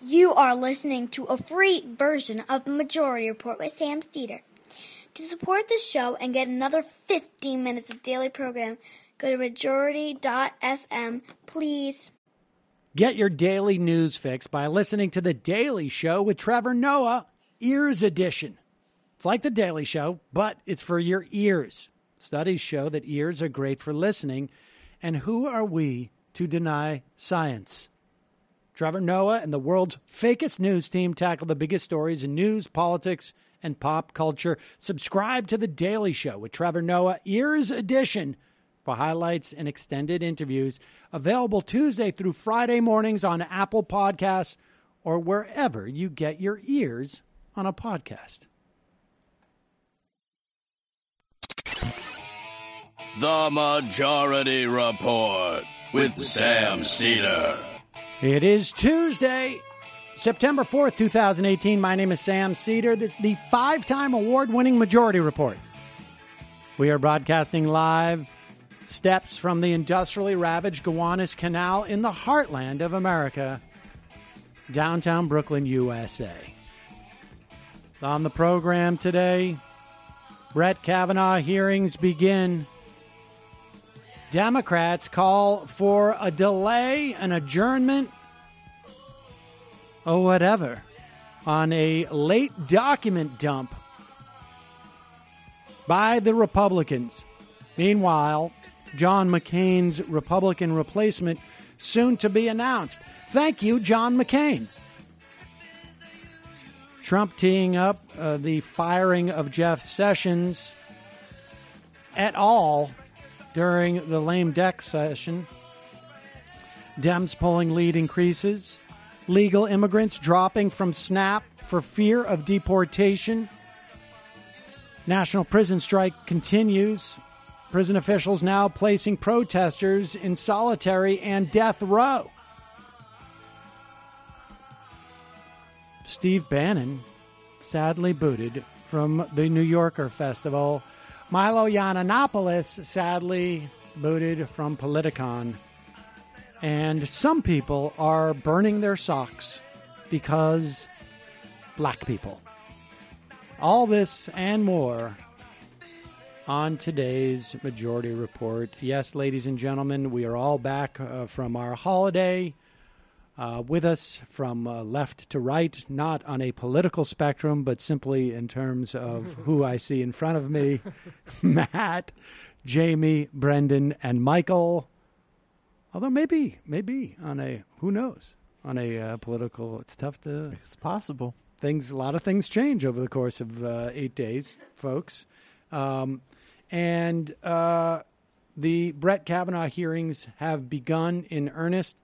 You are listening to a free version of the Majority Report with Sam Steeder. To support this show and get another 15 minutes of daily program, go to majority.fm, please. Get your daily news fix by listening to The Daily Show with Trevor Noah, Ears Edition. It's like The Daily Show, but it's for your ears. Studies show that ears are great for listening, and who are we to deny science? Trevor Noah and the world's fakest news team tackle the biggest stories in news, politics, and pop culture. Subscribe to The Daily Show with Trevor Noah, Ears Edition, for highlights and extended interviews. Available Tuesday through Friday mornings on Apple Podcasts or wherever you get your ears on a podcast. The Majority Report with Sam Cedar. It is Tuesday, September 4th, 2018. My name is Sam Cedar. This is the 5-time award-winning Majority Report. We are broadcasting live steps from the industrially ravaged Gowanus Canal in the heartland of America, downtown Brooklyn, USA. On the program today, Brett Kavanaugh hearings begin. Democrats call for a delay, an adjournment, or whatever, on a late document dump by the Republicans. Meanwhile, John McCain's Republican replacement soon to be announced. Thank you, John McCain. Trump teeing up the firing of Jeff Sessions et al. During the lame duck session. Dems polling lead increases. Legal immigrants dropping from SNAP for fear of deportation. National prison strike continues. Prison officials now placing protesters in solitary and death row. Steve Bannon sadly booted from the New Yorker Festival. Milo Yiannopoulos sadly booted from Politicon. And some people are burning their socks because black people. All this and more on today's Majority Report. Yes, ladies and gentlemen, we are all back from our holiday. With us from left to right, not on a political spectrum, but simply in terms of who I see in front of me. Matt, Jamie, Brendan, and Michael. Although maybe on a, who knows, on a political, it's tough to... It's possible. A lot of things change over the course of 8 days, folks. And the Brett Kavanaugh hearings have begun in earnest.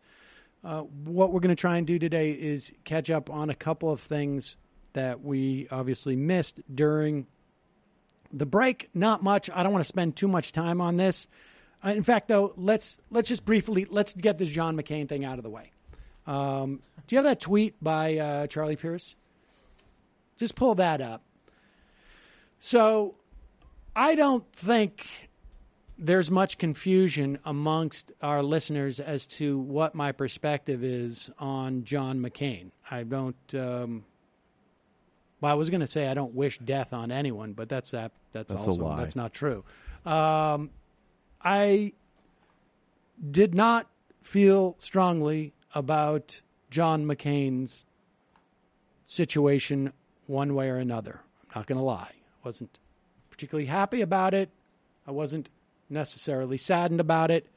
What we're going to try and do today is catch up on a couple of things that we obviously missed during the break. Not much. I don't want to spend too much time on this. In fact, though, let's just briefly, let's get this John McCain thing out of the way. Do you have that tweet by Charlie Pierce? Just pull that up. So I don't think there's much confusion amongst our listeners as to what my perspective is on John McCain. I don't, well, I was going to say I don't wish death on anyone, but that's also, a lie. That's not true. I did not feel strongly about John McCain's situation one way or another. I'm not going to lie. I wasn't particularly happy about it. I wasn't necessarily saddened about it.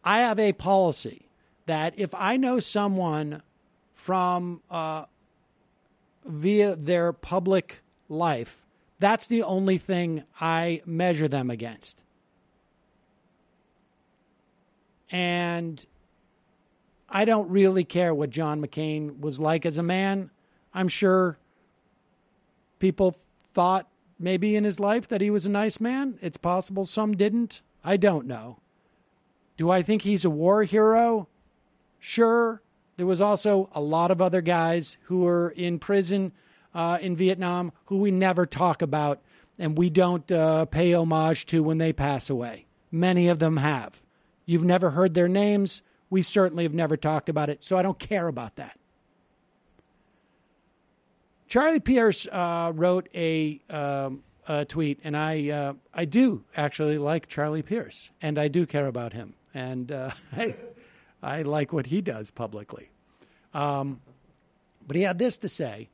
I have a policy that if I know someone from via their public life, that's the only thing I measure them against. And I don't really care what John McCain was like as a man. I'm sure people thought maybe in his life that he was a nice man. It's possible some didn't. I don't know. Do I think he's a war hero? Sure. There was also a lot of other guys who were in prison in Vietnam who we never talk about and we don't pay homage to when they pass away. Many of them have. You've never heard their names. We certainly have never talked about it, so I don't care about that. Charlie Pierce wrote a tweet, and I do actually like Charlie Pierce, and I do care about him, and I like what he does publicly. But he had this to say: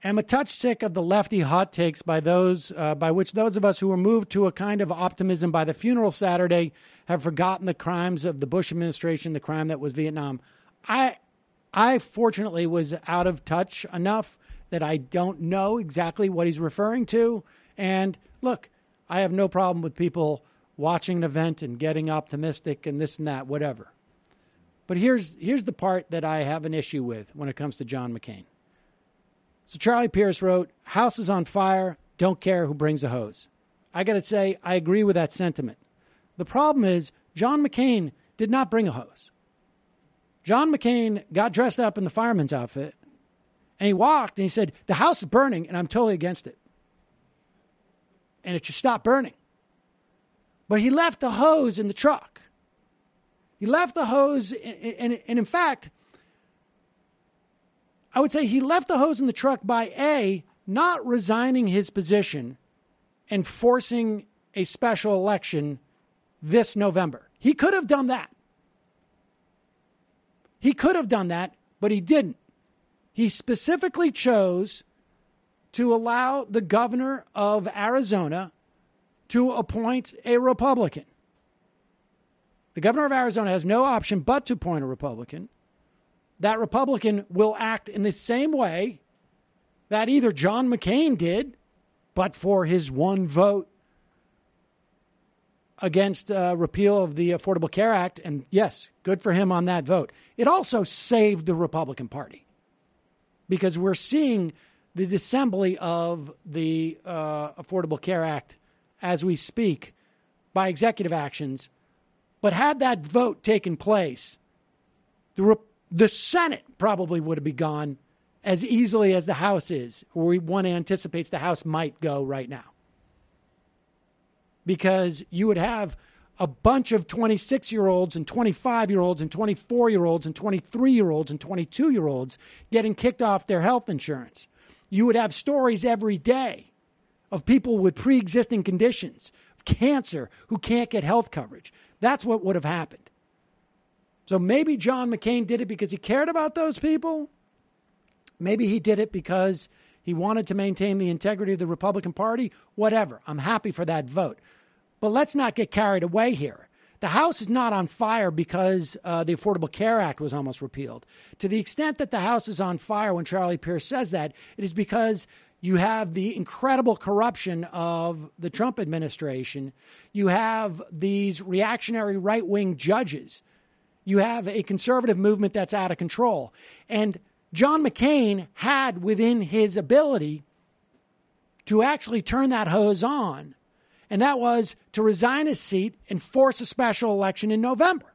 "I'm a touch sick of the lefty hot takes by which those of us who were moved to a kind of optimism by the funeral Saturday have forgotten the crimes of the Bush administration, the crime that was Vietnam." I fortunately was out of touch enough that I don't know exactly what he's referring to. And look, I have no problem with people watching an event and getting optimistic and this and that, whatever. But here's the part that I have an issue with when it comes to John McCain. So Charlie Pierce wrote, "House is on fire. Don't care who brings a hose." I got to say, I agree with that sentiment. The problem is John McCain did not bring a hose. John McCain got dressed up in the fireman's outfit, and he walked and he said, "The house is burning, and I'm totally against it. And it should stop burning." But he left the hose in the truck. He left the hose, and in fact, I would say he left the hose in the truck by A, not resigning his position and forcing a special election this November. He could have done that. He could have done that, but he didn't. He specifically chose to allow the governor of Arizona to appoint a Republican. The governor of Arizona has no option but to appoint a Republican. That Republican will act in the same way that either John McCain did, but for his one vote against repeal of the Affordable Care Act. And yes, good for him on that vote. It also saved the Republican Party because we're seeing the disassembly of the Affordable Care Act as we speak by executive actions. But had that vote taken place, the Senate probably would have been gone as easily as the House is, or one anticipates the House might go right now. Because you would have a bunch of 26-year-olds and 25-year-olds and 24-year-olds and 23-year-olds and 22-year-olds getting kicked off their health insurance. You would have stories every day of people with pre-existing conditions, of cancer, who can't get health coverage. That's what would have happened. So maybe John McCain did it because he cared about those people. Maybe he did it because he wanted to maintain the integrity of the Republican Party. Whatever. I'm happy for that vote. But let's not get carried away here. The House is not on fire because the Affordable Care Act was almost repealed. To the extent that the House is on fire when Charlie Pierce says that, it is because you have the incredible corruption of the Trump administration. You have these reactionary right-wing judges. You have a conservative movement that's out of control. And John McCain had within his ability to actually turn that hose on, and that was to resign his seat and force a special election in November.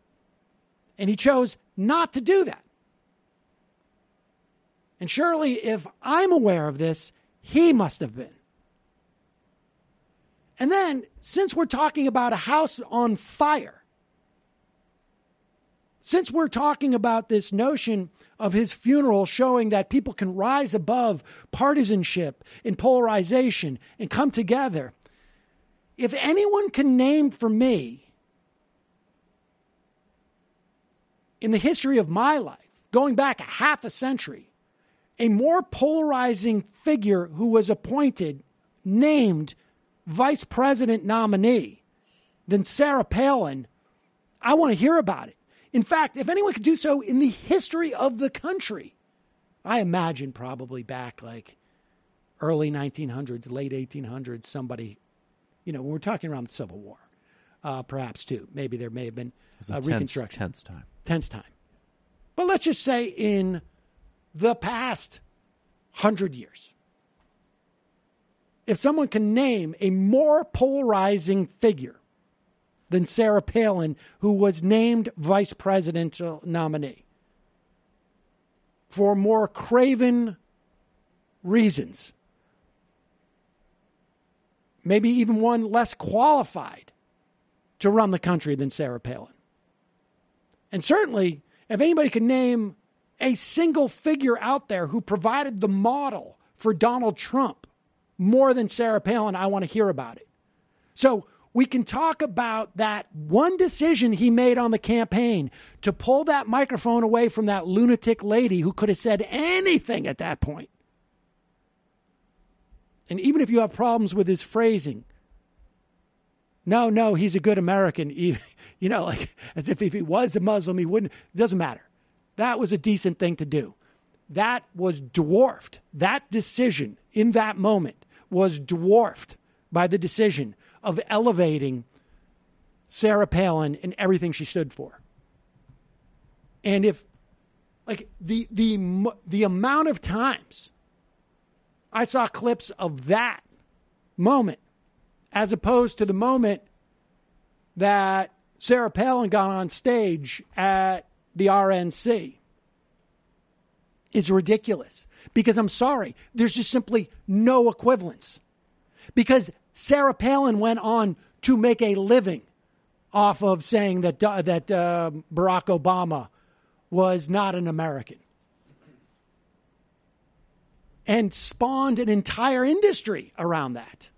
And he chose not to do that. And surely, if I'm aware of this, he must have been. And then, since we're talking about a house on fire, since we're talking about this notion of his funeral showing that people can rise above partisanship and polarization and come together, if anyone can name for me in the history of my life, going back a half a century, a more polarizing figure who was appointed, named vice president nominee than Sarah Palin, I want to hear about it. In fact, if anyone could do so in the history of the country, I imagine probably back like early 1900s, late 1800s, somebody, when we're talking around the Civil War, perhaps too. Maybe there may have been Reconstruction. Tense time. But let's just say in the past 100 years, if someone can name a more polarizing figure than Sarah Palin, who was named vice presidential nominee for more craven reasons, maybe even one less qualified to run the country than Sarah Palin. And certainly, if anybody can name a single figure out there who provided the model for Donald Trump more than Sarah Palin, I want to hear about it. So we can talk about that one decision he made on the campaign to pull that microphone away from that lunatic lady who could have said anything at that point. And even if you have problems with his phrasing, no, he's a good American. Like as if he was a Muslim, he wouldn't. It doesn't matter. That was a decent thing to do. That was dwarfed. That decision in that moment was dwarfed by the decision of elevating Sarah Palin and everything she stood for. And if, like, the amount of times I saw clips of that moment as opposed to the moment that Sarah Palin got on stage at the RNC, it's ridiculous. Because I'm sorry, there's just simply no equivalence. Because Sarah Palin went on to make a living off of saying that Barack Obama was not an American. And spawned an entire industry around that.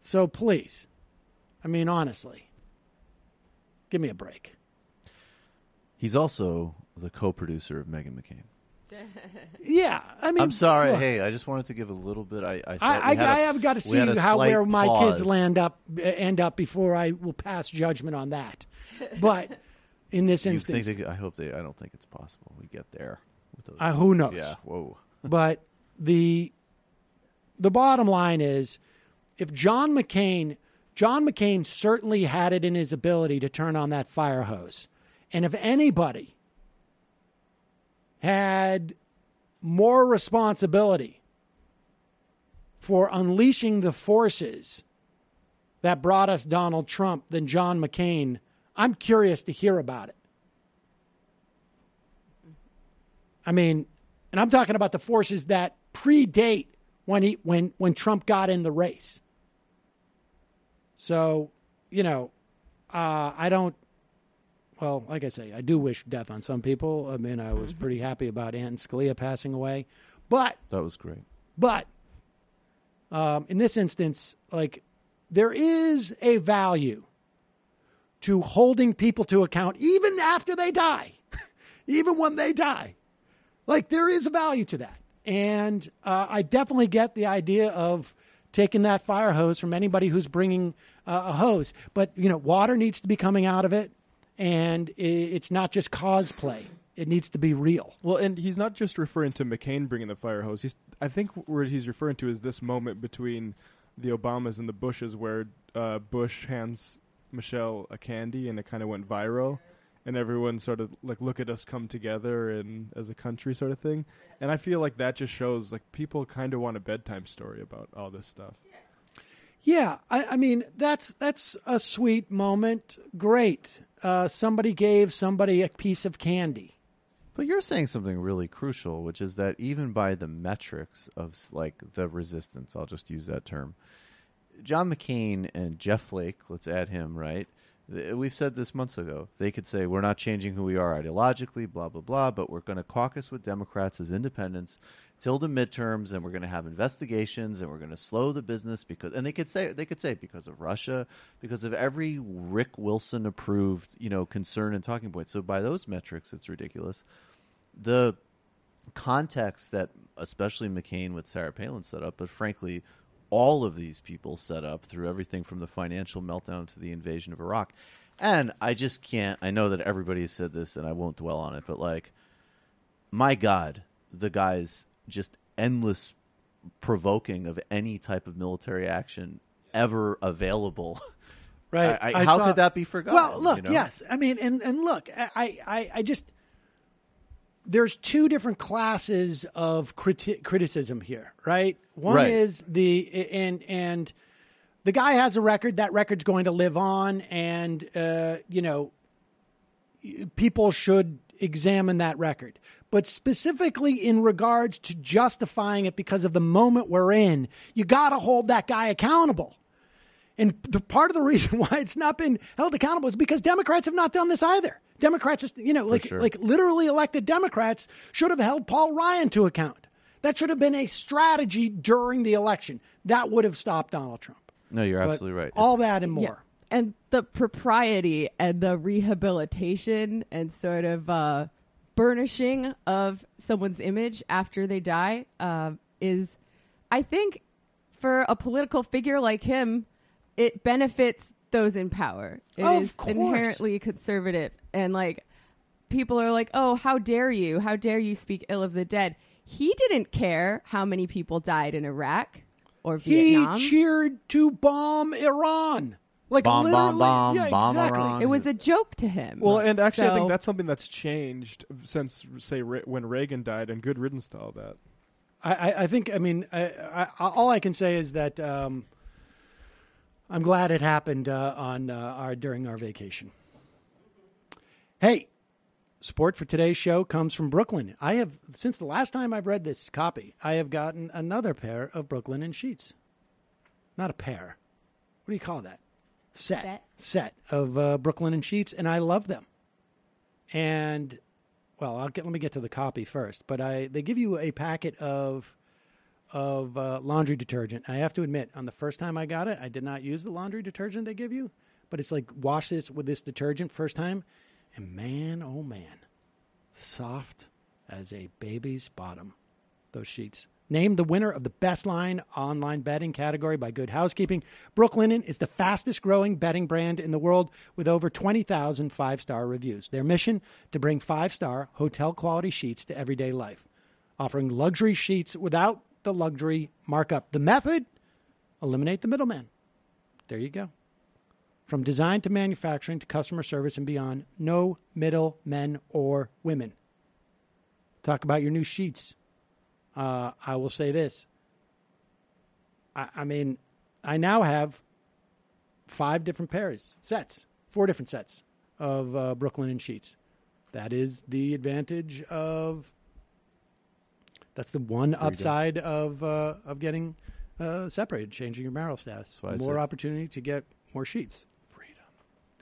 So please, I mean, honestly, give me a break. He's also the co-producer of Meghan McCain. Yeah, I mean, I'm sorry. Look, hey, I just wanted to give a little bit. I have got to see where my pause. kids end up before I will pass judgment on that. But in this instance, I don't think it's possible we get there. With those who knows? Yeah. Whoa. But the bottom line is, if John McCain certainly had it in his ability to turn on that fire hose, and if anybody had more responsibility for unleashing the forces that brought us Donald Trump than John McCain, I'm curious to hear about it. I mean, and I'm talking about the forces that predate when Trump got in the race. So, I don't. Well, like I say, I do wish death on some people. I mean, I was pretty happy about Ann Scalia passing away, but that was great. But in this instance, like, there is a value to holding people to account, even after they die, even when they die. Like, there is a value to that, and I definitely get the idea of taking that fire hose from anybody who's bringing a hose. But water needs to be coming out of it. And it's not just cosplay. It needs to be real. Well, and he's not just referring to McCain bringing the fire hose. I think what he's referring to is this moment between the Obamas and the Bushes where Bush hands Michelle a candy and it kind of went viral. And everyone sort of like, look at us come together and as a country sort of thing. And I feel like that just shows like people kind of want a bedtime story about all this stuff. Yeah, I mean, that's a sweet moment. Great. Somebody gave somebody a piece of candy. But you're saying something really crucial, which is that even by the metrics of like the resistance, I'll just use that term, John McCain and Jeff Flake, let's add him, right? We've said this months ago. They could say, we're not changing who we are ideologically, blah, blah, blah, but we're going to caucus with Democrats as independents till the midterms, and we're going to have investigations, and we're going to slow the business because, and they could say because of Russia, because of every Rick Wilson approved, concern and talking point. So by those metrics, it's ridiculous. The context that especially McCain with Sarah Palin set up, but frankly, all of these people set up through everything from the financial meltdown to the invasion of Iraq. And I just can't, I know that everybody has said this and I won't dwell on it, but like, my God, the guy's just endless provoking of any type of military action ever available. Right. How could that be forgotten? Well, look, yes. I mean, and look, I just, there's two different classes of criticism here, right? One is and the guy has a record. That record's going to live on, and people should examine that record. But specifically in regards to justifying it because of the moment we're in, you got to hold that guy accountable. And the part of the reason why it's not been held accountable is because Democrats have not done this either. Democrats, like literally elected Democrats should have held Paul Ryan to account. That should have been a strategy during the election. That would have stopped Donald Trump. No, you're But absolutely right. All that and more. Yeah. And the propriety and the rehabilitation and sort of burnishing of someone's image after they die is, I think, for a political figure like him, it benefits those in power. It Of is course. inherently conservative. And like, people are like, oh, how dare you? How dare you speak ill of the dead? He didn't care how many people died in Iraq or Vietnam. He cheered to bomb Iran. Like Bomb, literally. bomb, Yeah, bomb exactly. Iran. It was a joke to him. Well, and actually, I think So- that's something that's changed since, say, when Reagan died, and good riddance to all that. I think, I mean, all I can say is that I'm glad it happened during our vacation. Hey, support for today's show comes from Brooklyn. I have, since the last time I've read this copy, I have gotten another pair of Brooklyn sheets. Not a pair. What do you call that? Set of Brooklyn sheets, and I love them. And well, let me get to the copy first. But they give you a packet of laundry detergent. I have to admit, on the first time I got it, I did not use the laundry detergent they give you. But it's like, wash this with this detergent first time, and man, oh man, soft as a baby's bottom. Those sheets. Named the winner of the best online bedding category by Good Housekeeping, Brooklinen is the fastest growing bedding brand in the world with over 20,000 5-star reviews. Their mission, to bring 5-star hotel quality sheets to everyday life, offering luxury sheets without the luxury markup. The method, eliminate the middleman. There you go. From design to manufacturing to customer service and beyond, no middle men or women. Talk about your new sheets. I will say this. I mean, I now have 4 different sets of Brooklyn sheets. That is the advantage of. That's the one Freedom. Upside of getting separated, changing your marital status. More opportunity to get more sheets. Freedom.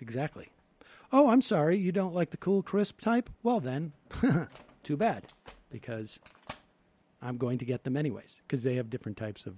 Exactly. Oh, I'm sorry, you don't like the cool, crisp type? Well then, too bad, because I'm going to get them anyways, because they have different types of.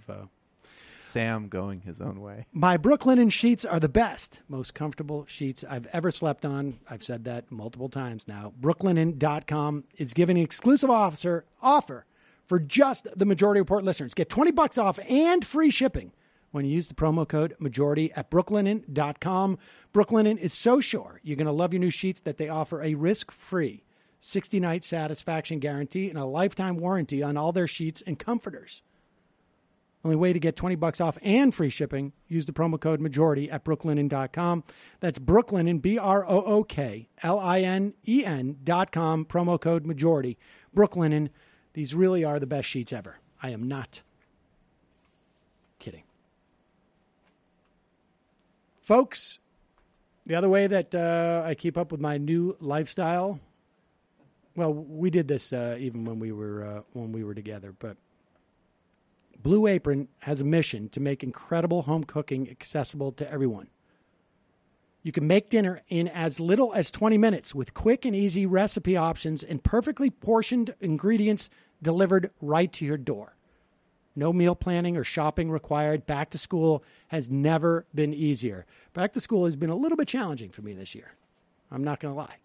Sam going his own way. My Brooklyn sheets are the best, most comfortable sheets I've ever slept on. I've said that multiple times now. Brooklinen.com is giving an exclusive offer for just the Majority Report listeners. Get $20 off and free shipping when you use the promo code majority at brooklinen.com. Brooklinen is so sure you're going to love your new sheets that they offer a risk-free 60-night satisfaction guarantee and a lifetime warranty on all their sheets and comforters. Only way to get $20 off and free shipping, use the promo code majority at brooklinen.com. That's Brooklinen, BROOKLINEN.com, promo code majority. Brooklinen, these really are the best sheets ever. I am not kidding. Folks, the other way that I keep up with my new lifestyle, well, we did this even when we were together, but Blue Apron has a mission to make incredible home cooking accessible to everyone. You can make dinner in as little as 20 minutes with quick and easy recipe options and perfectly portioned ingredients delivered right to your door. No meal planning or shopping required. Back to school has never been easier. Back to school has been a little bit challenging for me this year. I'm not going to lie.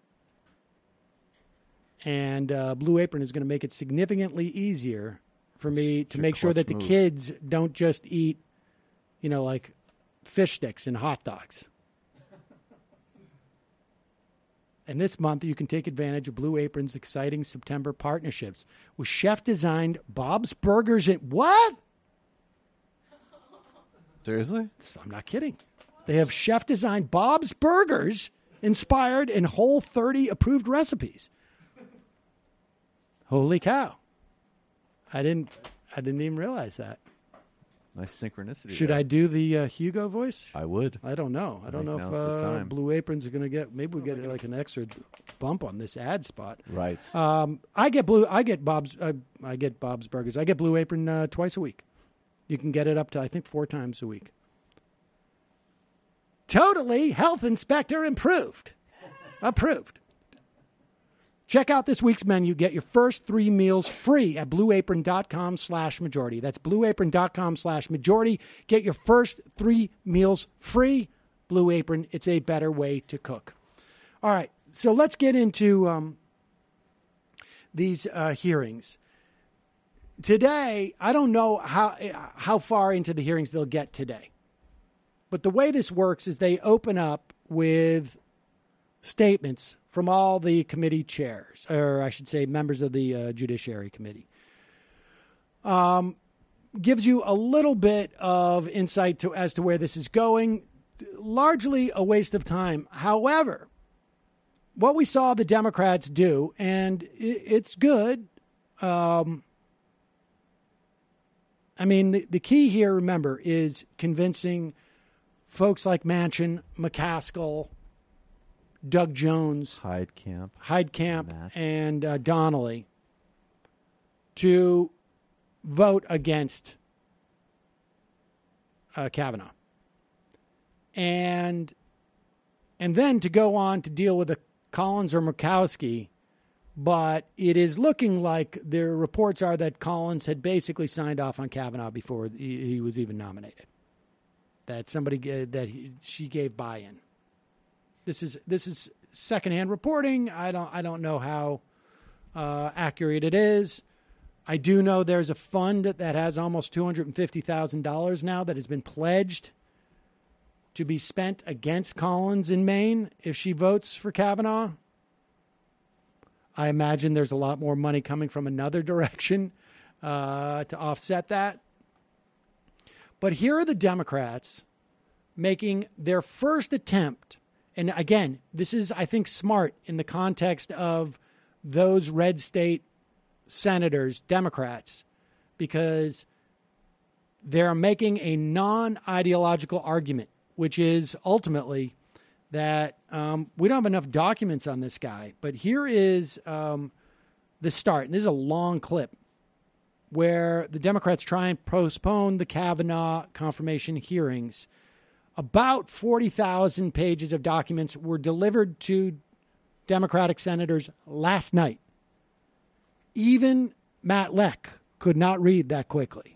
And Blue Apron is going to make it significantly easier for me to make sure that the kids don't just eat, like fish sticks and hot dogs. And this month, you can take advantage of Blue Apron's exciting September partnerships with chef-designed Bob's Burgers. What? Seriously? I'm not kidding. They have chef-designed Bob's Burgers inspired in Whole30 approved recipes. Holy cow. I didn't even realize that. Nice synchronicity. Should I do the Hugo voice? I would. I don't know. I don't know if Blue Aprons are going to get. Maybe we get like an extra bump on this ad spot. Right. I get Bob's Burgers. I get Blue Apron twice a week. You can get it up to I think 4 times a week. Totally health inspector approved. Check out this week's menu. Get your first 3 meals free at blueapron.com/majority. That's blueapron.com/majority. Get your first 3 meals free. Blue Apron, it's a better way to cook. All right, so let's get into these hearings. Today, I don't know how far into the hearings they'll get today. But the way this works is they open up with statements from all the committee chairs, or I should say members of the Judiciary Committee. Gives you a little bit of insight as to where this is going. Largely a waste of time. However, what we saw the Democrats do, and it's good. I mean, the key here, remember, is convincing folks like Manchin, McCaskill, Doug Jones, Heidkamp, and Donnelly to vote against Kavanaugh. And then to go on to deal with a Collins or Murkowski, but it is looking like their reports are that Collins had basically signed off on Kavanaugh before he was even nominated. That she gave buy-in. This is secondhand reporting. I don't know how accurate it is. I do know there's a fund that has almost $250,000 now that has been pledged to be spent against Collins in Maine if she votes for Kavanaugh. I imagine there's a lot more money coming from another direction to offset that. But here are the Democrats making their first attempt. And again, this is, I think, smart in the context of those red state senators, Democrats, because they're making a non-ideological argument, which is ultimately that we don't have enough documents on this guy. But here is the start. And this is a long clip where the Democrats try and postpone the Kavanaugh confirmation hearings. About 40,000 pages of documents were delivered to Democratic senators last night. Even Matt Leck could not read that quickly.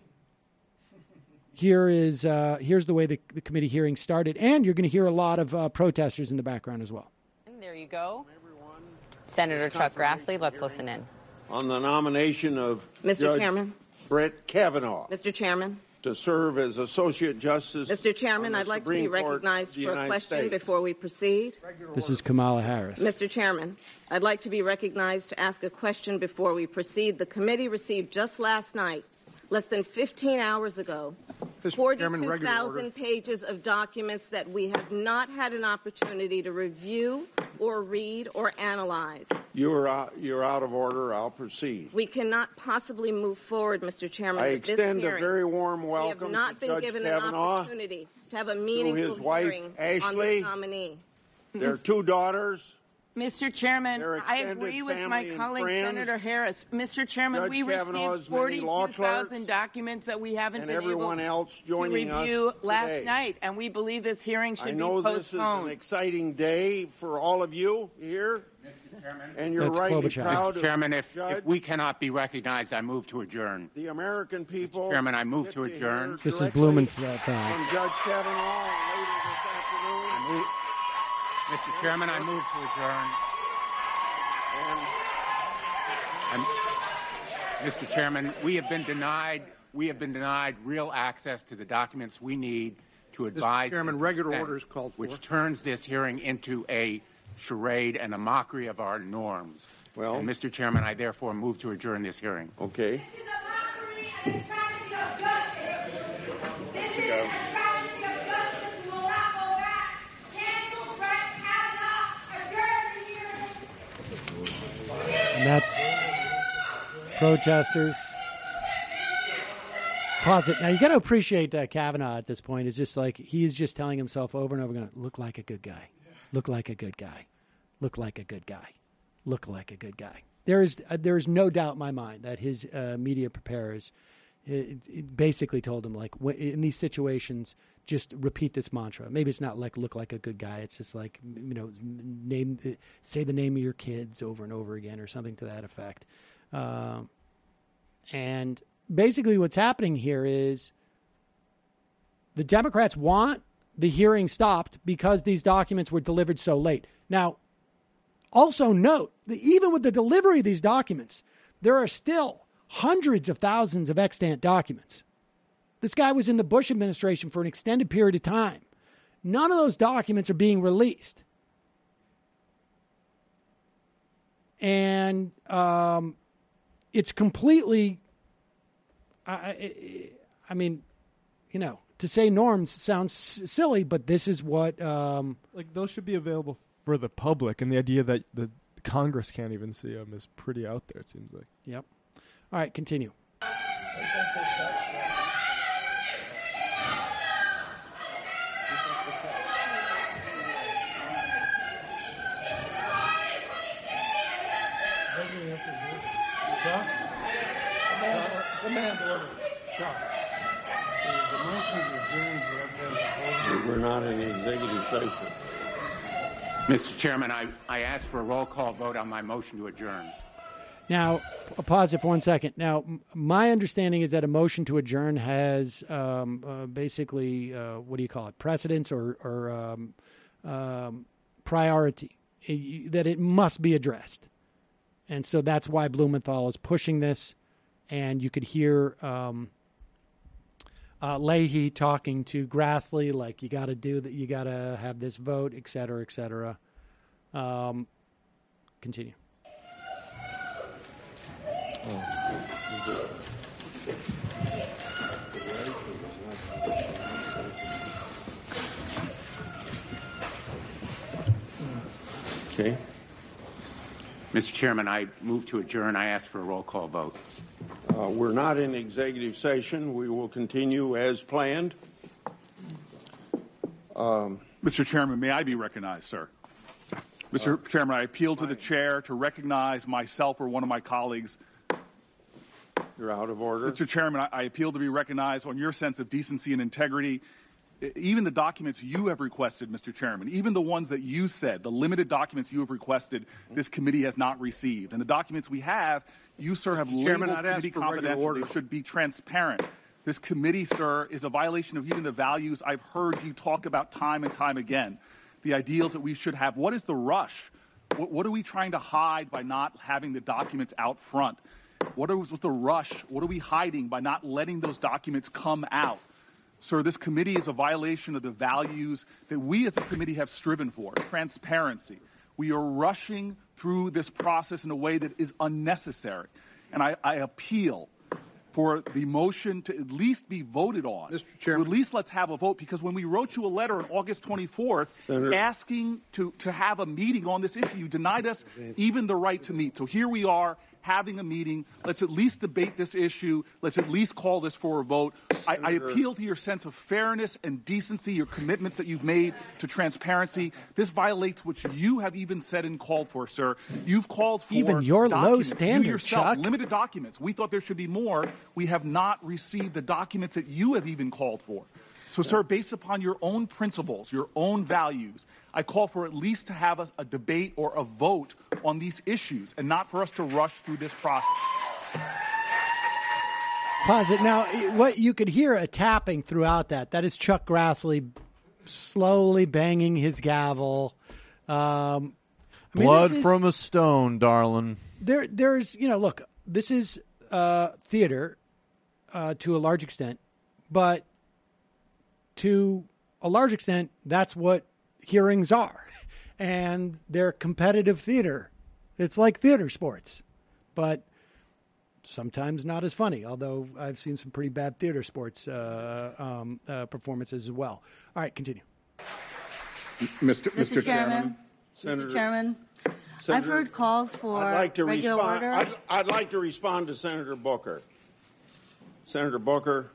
Here's the way the committee hearing started, and you're going to hear a lot of protesters in the background as well. And there you go. Senator Chuck Grassley, let's listen in. On the nomination of Mr. Judge Chairman. Brett Kavanaugh. Mr. Chairman. To serve as Associate Justice. Mr. Chairman, I'd like to be recognized for a question before we proceed. This is Kamala Harris. Mr. Chairman, I'd like to be recognized to ask a question before we proceed. The committee received just last night, less than 15 hours ago, 42,000 pages of documents that we have not had an opportunity to review or read or analyze. You're out of order. I'll proceed. We cannot possibly move forward, Mr. Chairman. I with this extend hearing. a very warm welcome we have not to been Judge given Kavanaugh, an opportunity to have a meaningful his wife, hearing Ashley, on this nominee. Their 2 daughters. Mr. Chairman, I agree with my colleague Senator Harris. Mr. Chairman, Judge we Kavanaugh's received many law 42,000 documents that we haven't been able to review last night, and we believe this hearing should be postponed. I know this is an exciting day for all of you here, Mr. Chairman, and you're rightly proud. Mr. Chairman, if we cannot be recognized, I move to adjourn. The American people. Mr. Chairman, I move to adjourn. This is Blumenthal. From Judge Kavanaugh later this afternoon. Mr. Chairman, I move to adjourn. Mr. Chairman, we have been denied real access to the documents we need to advise. Mr. Chairman, regular order is called for. Which turns this hearing into a charade and a mockery of our norms. Well, and Mr. Chairman, I therefore move to adjourn this hearing. Okay. This is a mockery and a travesty of justice. This is a travesty of justice. We will not go back. Cancel Brett Kavanaugh. Adjourn the hearing. And that's protesters. Pause it. Now, you got to appreciate that Kavanaugh at this point is just like, he's just telling himself over and over again, look like a good guy, look like a good guy, look like a good guy, look like a good guy. There is no doubt in my mind that his media preparers it basically told him, like, in these situations, just repeat this mantra. Maybe it's not like look like a good guy. It's just like, say the name of your kids over and over again or something to that effect. And basically what's happening here is the Democrats want the hearing stopped because these documents were delivered so late. Now, also note that even with the delivery of these documents, there are still hundreds of thousands of extant documents. This guy was in the Bush administration for an extended period of time. None of those documents are being released. And it's completely, I mean, to say norms sounds silly, but this is what... like, those should be available for the public, and the idea that the Congress can't even see them is pretty out there, it seems like. Yep. All right, continue. We're not in executive session. Mr. Chairman, I asked for a roll call vote on my motion to adjourn. Now, pause it for 1 second. Now, my understanding is that a motion to adjourn has basically, what do you call it, precedence or priority, that it must be addressed. And so that's why Blumenthal is pushing this. And you could hear Leahy talking to Grassley, like, you got to do that, you got to have this vote, et cetera, et cetera. Continue. Okay. Mr. Chairman, I move to adjourn. I ask for a roll call vote. We're not in executive session. We will continue as planned. Mr. Chairman, may I be recognized, sir? Mr. Chairman, I appeal to the chair to recognize myself or one of my colleagues. You're out of order. Mr. Chairman, I appeal to be recognized on your sense of decency and integrity. Even the documents you have requested, Mr. Chairman, even the ones that you said, the limited documents you have requested, this committee has not received. And the documents we have, you, sir, have labeled committee confidential. They should be transparent. This committee, sir, is a violation of even the values I've heard you talk about time and time again, the ideals that we should have. What is the rush? What are we trying to hide by not having the documents out front? What is with the rush? What are we hiding by not letting those documents come out? Sir, this committee is a violation of the values that we as a committee have striven for, transparency. We are rushing through this process in a way that is unnecessary. And I appeal for the motion to at least be voted on. Mr. Chairman. At least let's have a vote, because when we wrote you a letter on August 24th asking to have a meeting on this issue, you denied us even the right to meet. So here we are having a meeting. Let's at least debate this issue. Let's at least call this for a vote. I appeal to your sense of fairness and decency, your commitments that you've made to transparency. This violates what you have even said and called for, sir. You've called for even your low standard, you yourself, Chuck. Limited documents. We thought there should be more. We have not received the documents that you have even called for. So, sir, based upon your own principles, your own values, I call for at least to have a debate or a vote on these issues and not for us to rush through this process. Pause it. Now, what you could hear a tapping throughout that is Chuck Grassley slowly banging his gavel. Blood is, from a stone, darling. There's, look, this is theater to a large extent, but to a large extent, that's what hearings are. And they're competitive theater. It's like theater sports, but sometimes not as funny, although I've seen some pretty bad theater sports performances as well. All right, continue. Mr. Chairman. Mr. Chairman, I've heard calls for regular order. I'd like to respond to Senator Booker. Senator Booker,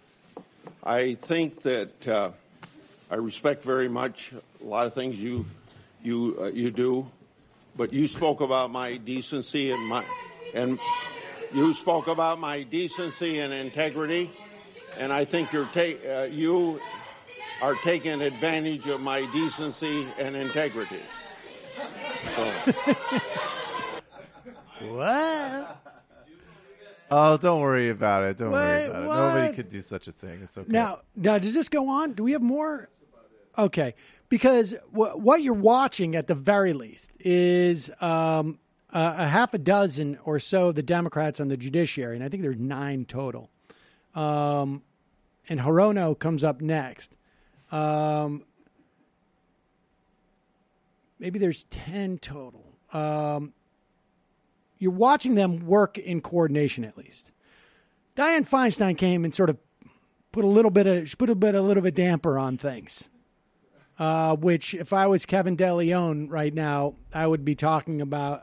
I think that I respect very much a lot of things you do, but you spoke about my decency and You spoke about my decency and integrity, and I think you are taking advantage of my decency and integrity. So. What? Oh, don't worry about it. Don't worry about it. Nobody could do such a thing. It's okay. Now, does this go on? Do we have more? Okay. Because what you're watching at the very least is a half a dozen or so of the Democrats on the judiciary, and I think there's 9 total. And Hirono comes up next. Maybe there's 10 total. You're watching them work in coordination at least. Dianne Feinstein came and sort of put a little bit of damper on things. Which, if I was Kevin DeLeon right now, I would be talking about.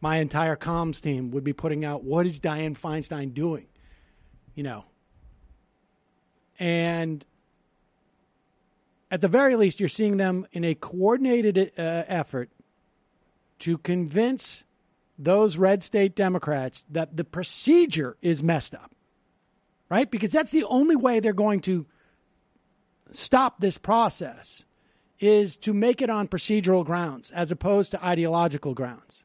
My entire comms team would be putting out, what is Dianne Feinstein doing? And at the very least, you're seeing them in a coordinated effort to convince those red state Democrats that the procedure is messed up, right? Because that's the only way they're going to stop this process, is to make it on procedural grounds as opposed to ideological grounds.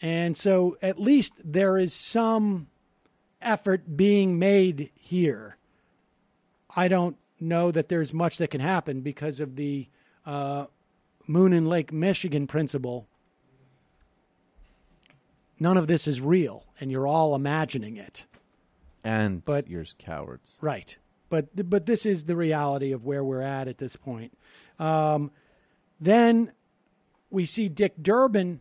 And so at least there is some effort being made here. I don't know that there's much that can happen because of the Moon and Lake Michigan principle. None of this is real, and you're all imagining it. But you're cowards. Right. But this is the reality of where we're at this point. Then we see Dick Durbin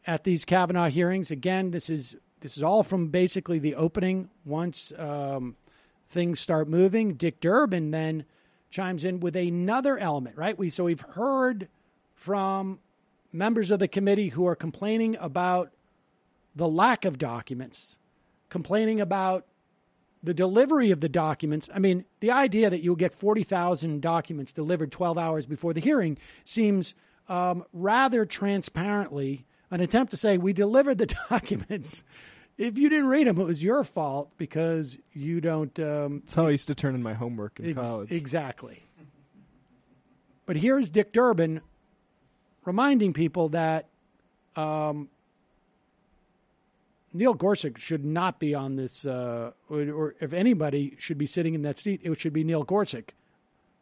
at these Kavanaugh hearings. Again, this is all from basically the opening. Once things start moving, Dick Durbin then chimes in with another element, right? We've heard from members of the committee who are complaining about the lack of documents, complaining about the delivery of the documents. I mean, the idea that you'll get 40,000 documents delivered 12 hours before the hearing seems rather transparently an attempt to say, we delivered the documents. If you didn't read them, it was your fault because you don't... That's how I used to turn in my homework in college. Exactly. But here's Dick Durbin reminding people that Neil Gorsuch should not be on this, or if anybody should be sitting in that seat, it should be Neil Gorsuch,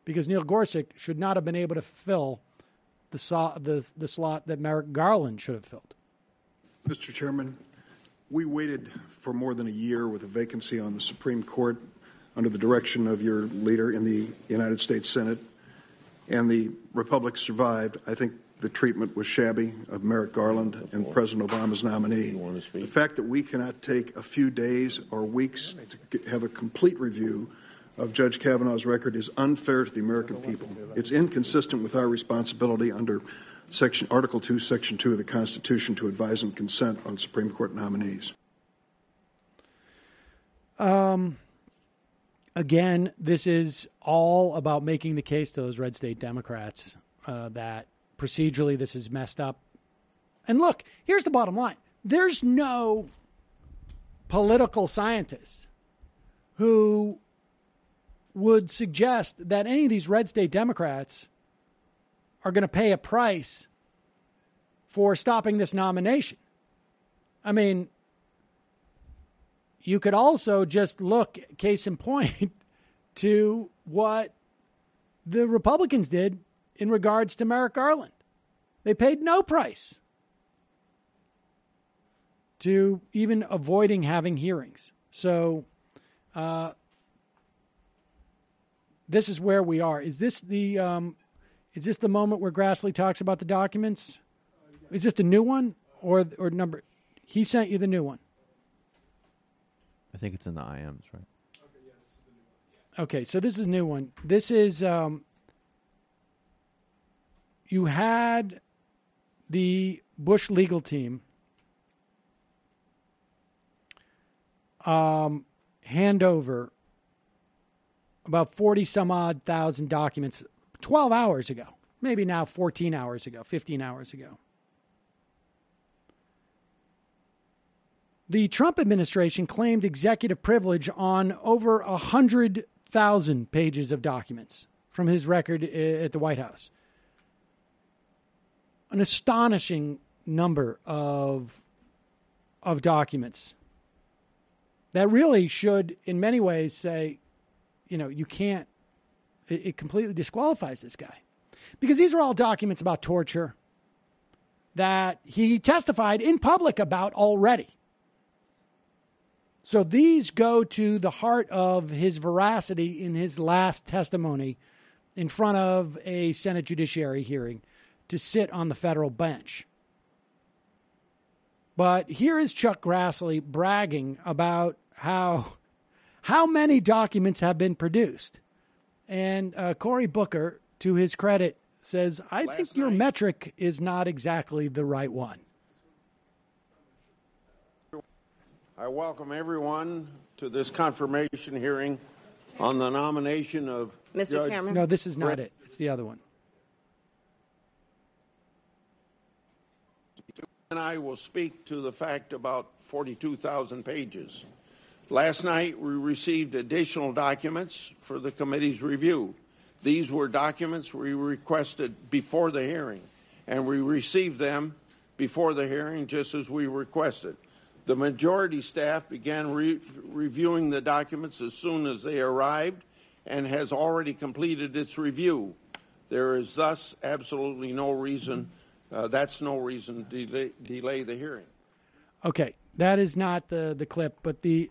because Neil Gorsuch should not have been able to fill the slot that Merrick Garland should have filled. Mr. Chairman, we waited for more than a year with a vacancy on the Supreme Court under the direction of your leader in the United States Senate, and the Republic survived. I think the treatment was shabby of Merrick Garland and President Obama's nominee. The fact that we cannot take a few days or weeks to have a complete review of Judge Kavanaugh's record is unfair to the American people. It's inconsistent with our responsibility under Article 2, Section 2 of the Constitution to advise and consent on Supreme Court nominees. Again, this is all about making the case to those red state Democrats that procedurally this is messed up. And look, here's the bottom line. There's no political scientist who would suggest that any of these red state Democrats are going to pay a price for stopping this nomination. I mean, you could also just look, case in point, to what the Republicans did in regards to Merrick Garland. They paid no price to even avoiding having hearings. So this is where we are. Is this the moment where Grassley talks about the documents? Is this the new one or number? He sent you the new one. I think it's in the IMs, right? Okay, so this is a new one. This is you had the Bush legal team hand over about 40-some-odd thousand documents 12 hours ago, maybe now 14 hours ago, 15 hours ago. The Trump administration claimed executive privilege on over 100,000 pages of documents from his record at the White House. An astonishing number of documents that really should, in many ways, say, you can't, it completely disqualifies this guy. Because these are all documents about torture that he testified in public about already. So these go to the heart of his veracity in his last testimony in front of a Senate Judiciary hearing to sit on the federal bench. But here is Chuck Grassley bragging about how many documents have been produced. And Cory Booker, to his credit, says, I think your metric is not exactly the right one. I welcome everyone to this confirmation hearing on the nomination of Mr. Chairman. No, this is not it. It's the other one. And I will speak to the fact about 42,000 pages. Last night, we received additional documents for the committee's review. These were documents we requested before the hearing, and we received them before the hearing just as we requested. The majority staff began reviewing the documents as soon as they arrived and has already completed its review. There is thus absolutely no reason, no reason to delay the hearing. Okay, that is not the clip, but the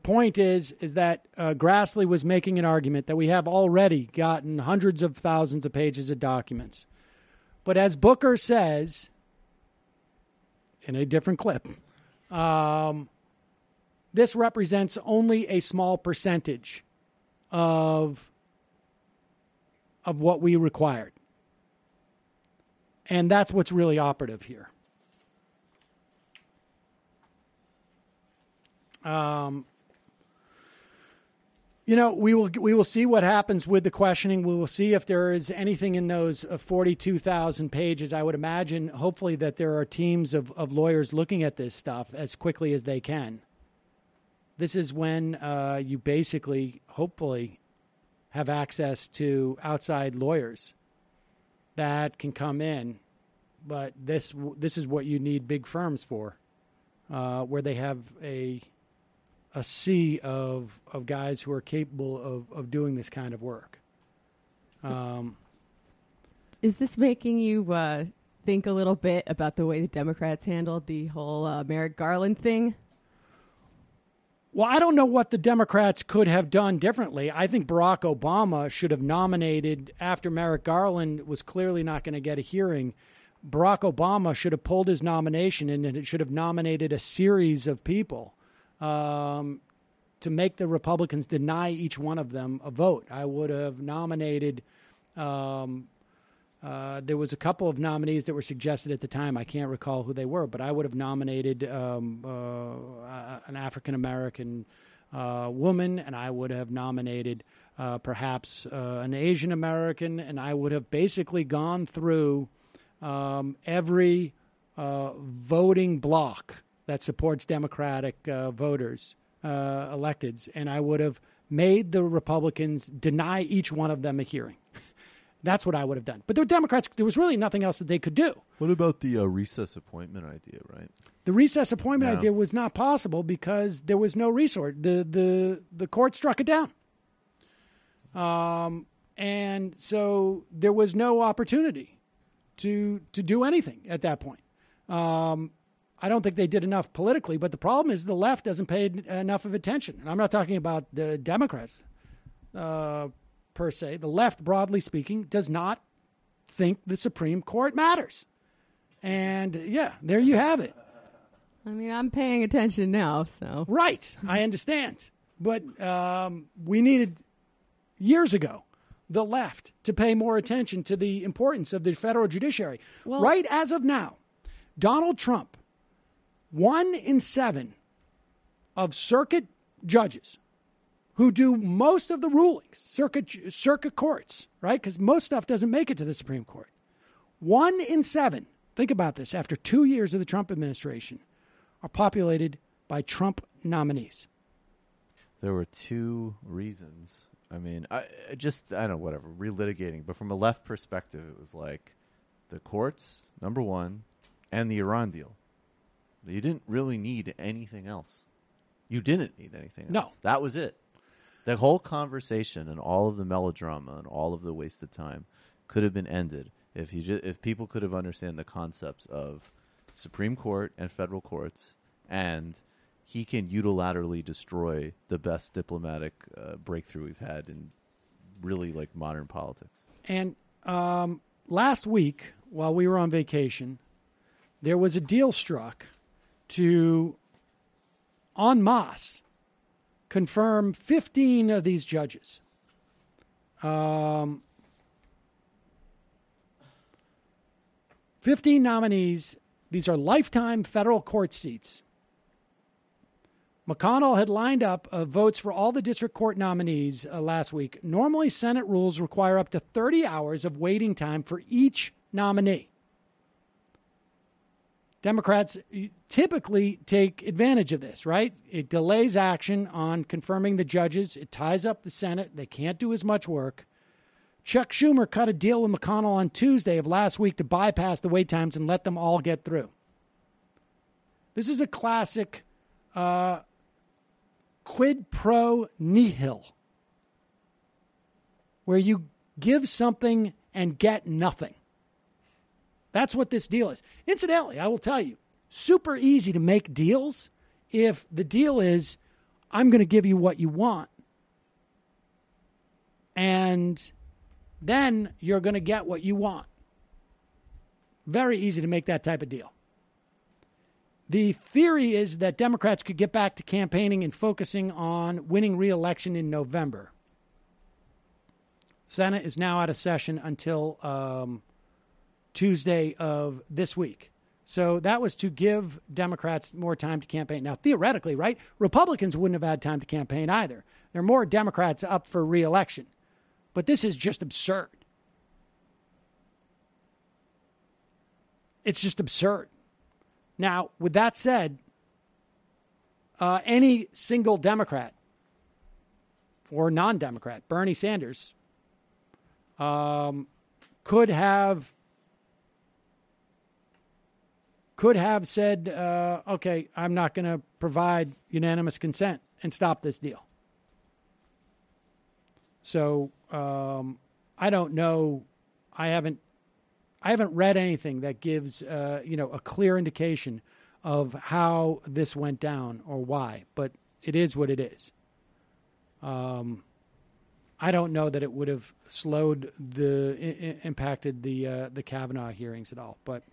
point is that Grassley was making an argument that we have already gotten hundreds of thousands of pages of documents. But as Booker says, in a different clip, this represents only a small percentage of what we required. And that's what's really operative here. We will see what happens with the questioning. We will see if there is anything in those 42,000 pages. I would imagine, hopefully, that there are teams of lawyers looking at this stuff as quickly as they can. This is when you basically, hopefully, have access to outside lawyers that can come in. But this is what you need big firms for, where they have a sea of guys who are capable of doing this kind of work. Is this making you think a little bit about the way the Democrats handled the whole Merrick Garland thing? Well, I don't know what the Democrats could have done differently. I think Barack Obama should have nominated, after Merrick Garland was clearly not going to get a hearing, Barack Obama should have pulled his nomination and it should have nominated a series of people to make the Republicans deny each one of them a vote. I would have nominated, there was a couple of nominees that were suggested at the time. I can't recall who they were, but I would have nominated an African-American woman, and I would have nominated perhaps an Asian-American, and I would have basically gone through every voting bloc that supports Democratic voters, electeds, and I would have made the Republicans deny each one of them a hearing. That's what I would have done. But the Democrats, there was really nothing else that they could do. What about the recess appointment idea, right? The recess appointment idea was not possible because there was no resource. The court struck it down. And so there was no opportunity to do anything at that point. I don't think they did enough politically, but the problem is the left doesn't pay enough of attention. And I'm not talking about the Democrats per se. The left, broadly speaking, does not think the Supreme Court matters. And, yeah, there you have it. I mean, I'm paying attention now, so. Right. I understand. But we needed, years ago, the left to pay more attention to the importance of the federal judiciary. Well, right as of now, Donald Trump, 1 in 7 of circuit judges who do most of the rulings, circuit courts, right? Because most stuff doesn't make it to the Supreme Court. 1 in 7, think about this, after 2 years of the Trump administration, are populated by Trump nominees. There were two reasons. I mean, I don't know, whatever, relitigating. But from a left perspective, it was like the courts, number one, and the Iran deal. You didn't really need anything else. You didn't need anything else. No. That was it. The whole conversation and all of the melodrama and all of the wasted time could have been ended if people could have understood the concepts of Supreme Court and federal courts, and he can unilaterally destroy the best diplomatic breakthrough we've had in really like modern politics. And last week, while we were on vacation, there was a deal struck to, en masse, confirm 15 of these judges. 15 nominees. These are lifetime federal court seats. McConnell had lined up votes for all the district court nominees last week. Normally, Senate rules require up to 30 hours of waiting time for each nominee. Democrats typically take advantage of this, right? It delays action on confirming the judges. It ties up the Senate. They can't do as much work. Chuck Schumer cut a deal with McConnell on Tuesday of last week to bypass the wait times and let them all get through. This is a classic quid pro nihil, where you give something and get nothing. That's what this deal is. Incidentally, I will tell you, super easy to make deals if the deal is, I'm going to give you what you want, and then you're going to get what you want. Very easy to make that type of deal. The theory is that Democrats could get back to campaigning and focusing on winning re-election in November. Senate is now out of session until Tuesday of this week. So that was to give Democrats more time to campaign. Now, theoretically, right, Republicans wouldn't have had time to campaign either. There are more Democrats up for re-election. But this is just absurd. It's just absurd. Now, with that said, any single Democrat or non-Democrat, Bernie Sanders, could have said, okay, I'm not going to provide unanimous consent and stop this deal. So I don't know. I haven't read anything that gives a clear indication of how this went down or why, but it is what it is. I don't know that it would have slowed impacted the Kavanaugh hearings at all, but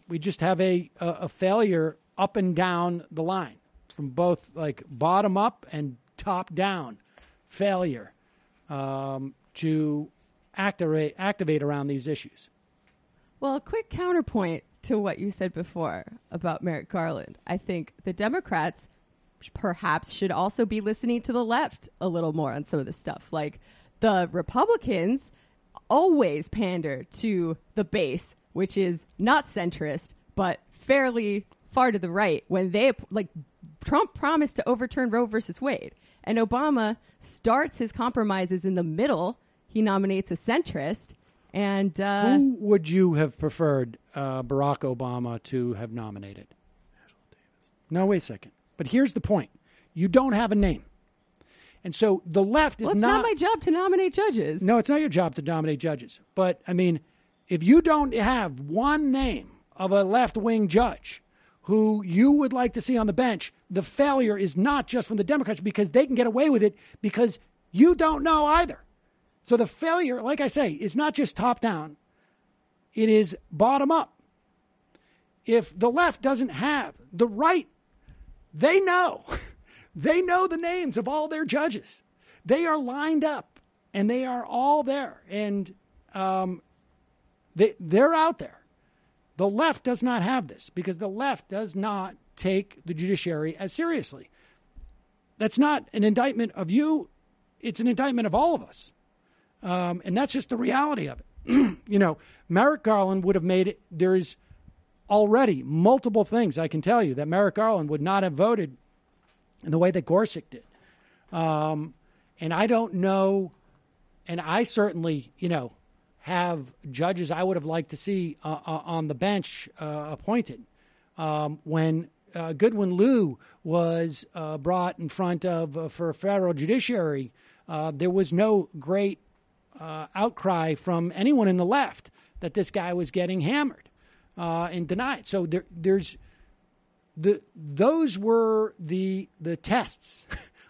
we just have a failure up and down the line from both like bottom up and top down failure to activate around these issues. Well, a quick counterpoint to what you said before about Merrick Garland. I think the Democrats perhaps should also be listening to the left a little more on some of this stuff. Like the Republicans always pander to the base, which is not centrist, but fairly far to the right. When they, like, Trump promised to overturn Roe versus Wade, and Obama starts his compromises in the middle. He nominates a centrist. And who would you have preferred Barack Obama to have nominated? No, wait a second. But here's the point. You don't have a name. And so the left is it's not my job to nominate judges. No, it's not your job to nominate judges. But, I mean, if you don't have one name of a left-wing judge who you would like to see on the bench, the failure is not just from the Democrats because they can get away with it because you don't know either. So the failure, like I say, is not just top down. It is bottom up. If the left doesn't have the right, they know. They know the names of all their judges. They are lined up and they are all there. And they're out there. The left does not have this because the left does not take the judiciary as seriously. That's not an indictment of you. It's an indictment of all of us. And that's just the reality of it. Merrick Garland would have made it. There is already multiple things I can tell you that Merrick Garland would not have voted in the way that Gorsuch did. And I don't know, and I certainly, have judges I would have liked to see on the bench appointed. When Goodwin Liu was brought in front of for a federal judiciary, there was no great outcry from anyone in the left that this guy was getting hammered and denied. So those were the tests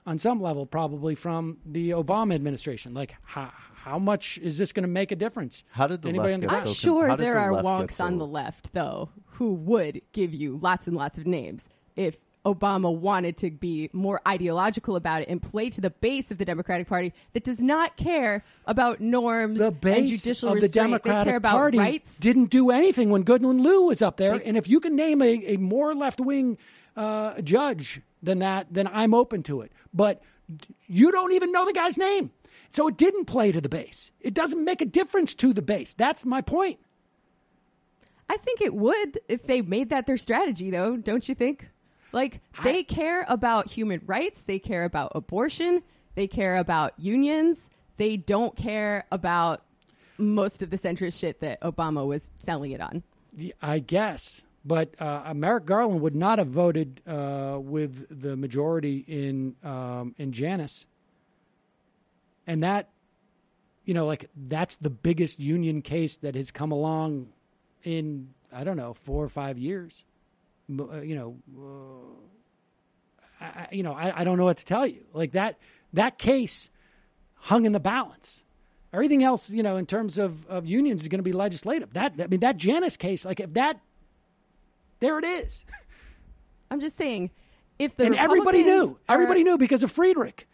on some level, probably from the Obama administration. Like, how much is this going to make a difference? How did the left get I'm sure there are wonks on the left, though, who would give you lots and lots of names if Obama wanted to be more ideological about it and play to the base of the Democratic Party that does not care about norms and judicial of restraint. The Democratic they care about Party rights. Didn't do anything when Goodwin Liu was up there. And if you can name a more left-wing judge than that, then I'm open to it. But you don't even know the guy's name. So it didn't play to the base. It doesn't make a difference to the base. That's my point. I think it would if they made that their strategy, though, don't you think? Like, they care about human rights. They care about abortion. They care about unions. They don't care about most of the centrist shit that Obama was selling it on. I guess. But Merrick Garland would not have voted with the majority in Janus. And that, that's the biggest union case that has come along in, 4 or 5 years. I don't know what to tell you. Like that case hung in the balance. Everything else, in terms of unions is going to be legislative. That Janus case, there it is. I'm just saying, if the everybody knew because of Friedrich.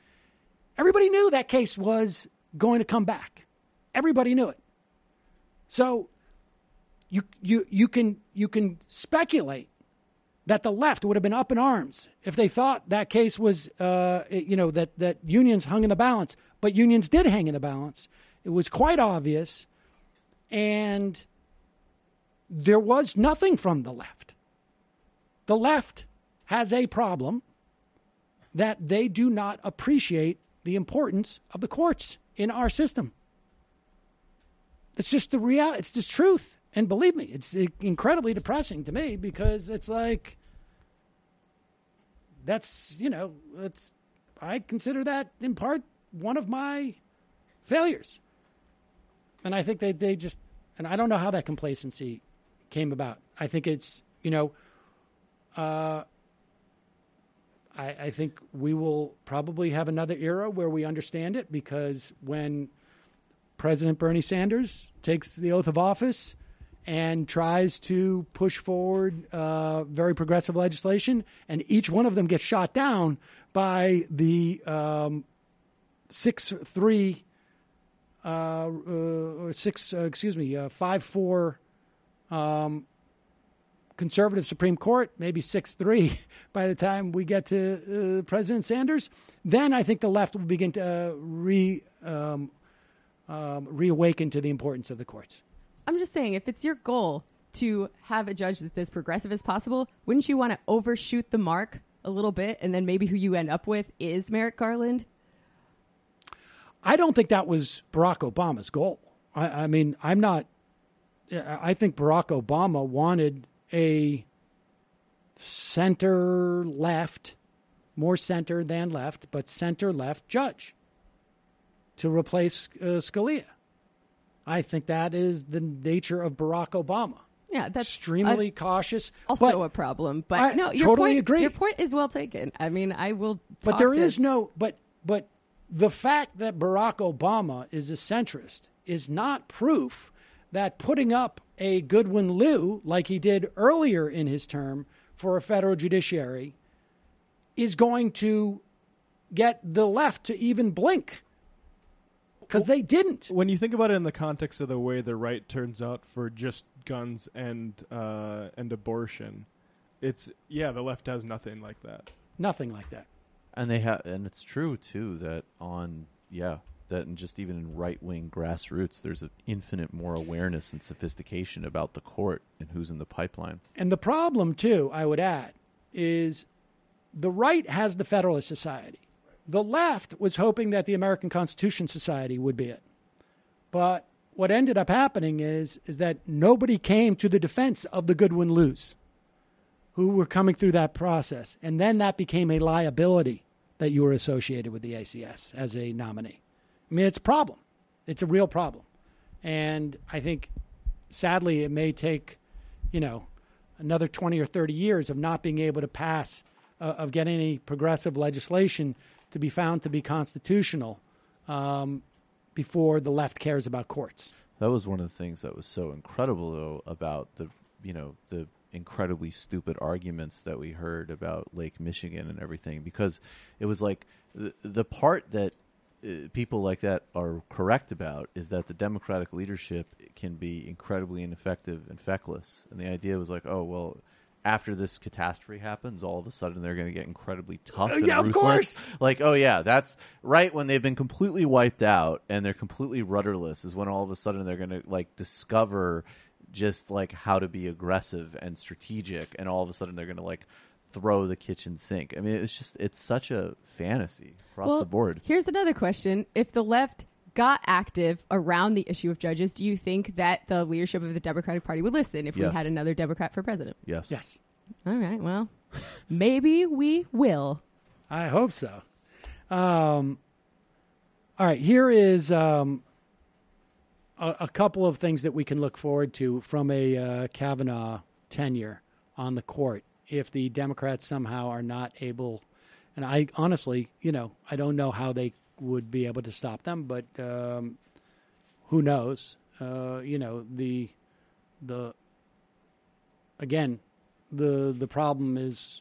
Everybody knew that case was going to come back. Everybody knew it. So you can speculate that the left would have been up in arms if they thought that case was, that unions hung in the balance. But unions did hang in the balance. It was quite obvious. And there was nothing from the left. The left has a problem that they do not appreciate the importance of the courts in our system. It's just the reality. It's the truth. And believe me, it's incredibly depressing to me because it's like, I consider that in part one of my failures. And I think they just, and I don't know how that complacency came about. I think it's, I think we will probably have another era where we understand it because when President Bernie Sanders takes the oath of office and tries to push forward very progressive legislation, and each one of them gets shot down by the 5-4 conservative Supreme Court, maybe 6-3 by the time we get to President Sanders, then I think the left will begin to reawaken to the importance of the courts. I'm just saying, if it's your goal to have a judge that's as progressive as possible, wouldn't you want to overshoot the mark a little bit, and then maybe who you end up with is Merrick Garland? I don't think that was Barack Obama's goal. I think Barack Obama wanted a center-left, more center than left, but center-left judge to replace Scalia. I think that is the nature of Barack Obama. Yeah, that's extremely cautious. Also a problem, but I totally agree. Your point is well taken. I mean, I will. But there is no. But the fact that Barack Obama is a centrist is not proof that putting up a Goodwin Liu, like he did earlier in his term for a federal judiciary, is going to get the left to even blink. Because they didn't. When you think about it in the context of the way the right turns out for just guns and abortion, the left has nothing like that. Nothing like that. And they have, and it's true too that on that just even in right-wing grassroots, there's an infinite more awareness and sophistication about the court and who's in the pipeline. And the problem, too, I would add, is the right has the Federalist Society. The left was hoping that the American Constitution Society would be it. But what ended up happening is that nobody came to the defense of the Goodwin-Lewis who were coming through that process. And then that became a liability that you were associated with the ACS as a nominee. I mean, it's a problem. It's a real problem. And I think, sadly, it may take, another 20 or 30 years of not being able to pass, of getting any progressive legislation to be found to be constitutional before the left cares about courts. That was one of the things that was so incredible, though, about the incredibly stupid arguments that we heard about Lake Michigan and everything, because it was like the part that people like that are correct about is that the Democratic leadership can be incredibly ineffective and feckless. And the idea was like, oh, well, after this catastrophe happens, all of a sudden they're going to get incredibly tough and ruthless. Of course. Like, oh, yeah, that's right. When they've been completely wiped out and they're completely rudderless is when all of a sudden they're going to discover just how to be aggressive and strategic. And all of a sudden they're going to throw the kitchen sink. I mean, it's such a fantasy across the board. Here's another question. If the left got active around the issue of judges, do you think that the leadership of the Democratic Party would listen if we had another Democrat for president? Yes. Yes. All right. Well, maybe we will. I hope so. All right. Here is a couple of things that we can look forward to from a Kavanaugh tenure on the court if the Democrats somehow are not able. And I honestly, I don't know how they would be able to stop them, but who knows? The problem is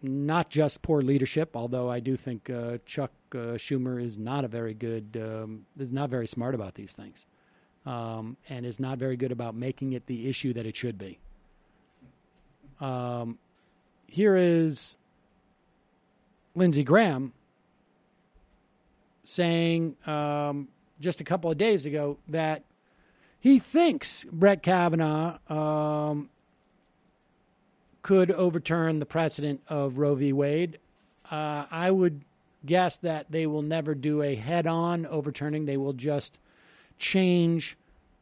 not just poor leadership, although I do think Chuck Schumer is not is not very smart about these things, and is not very good about making it the issue that it should be. Here is Lindsey Graham saying just a couple of days ago that he thinks Brett Kavanaugh could overturn the precedent of Roe v. Wade. I would guess that they will never do a head-on overturning. They will just change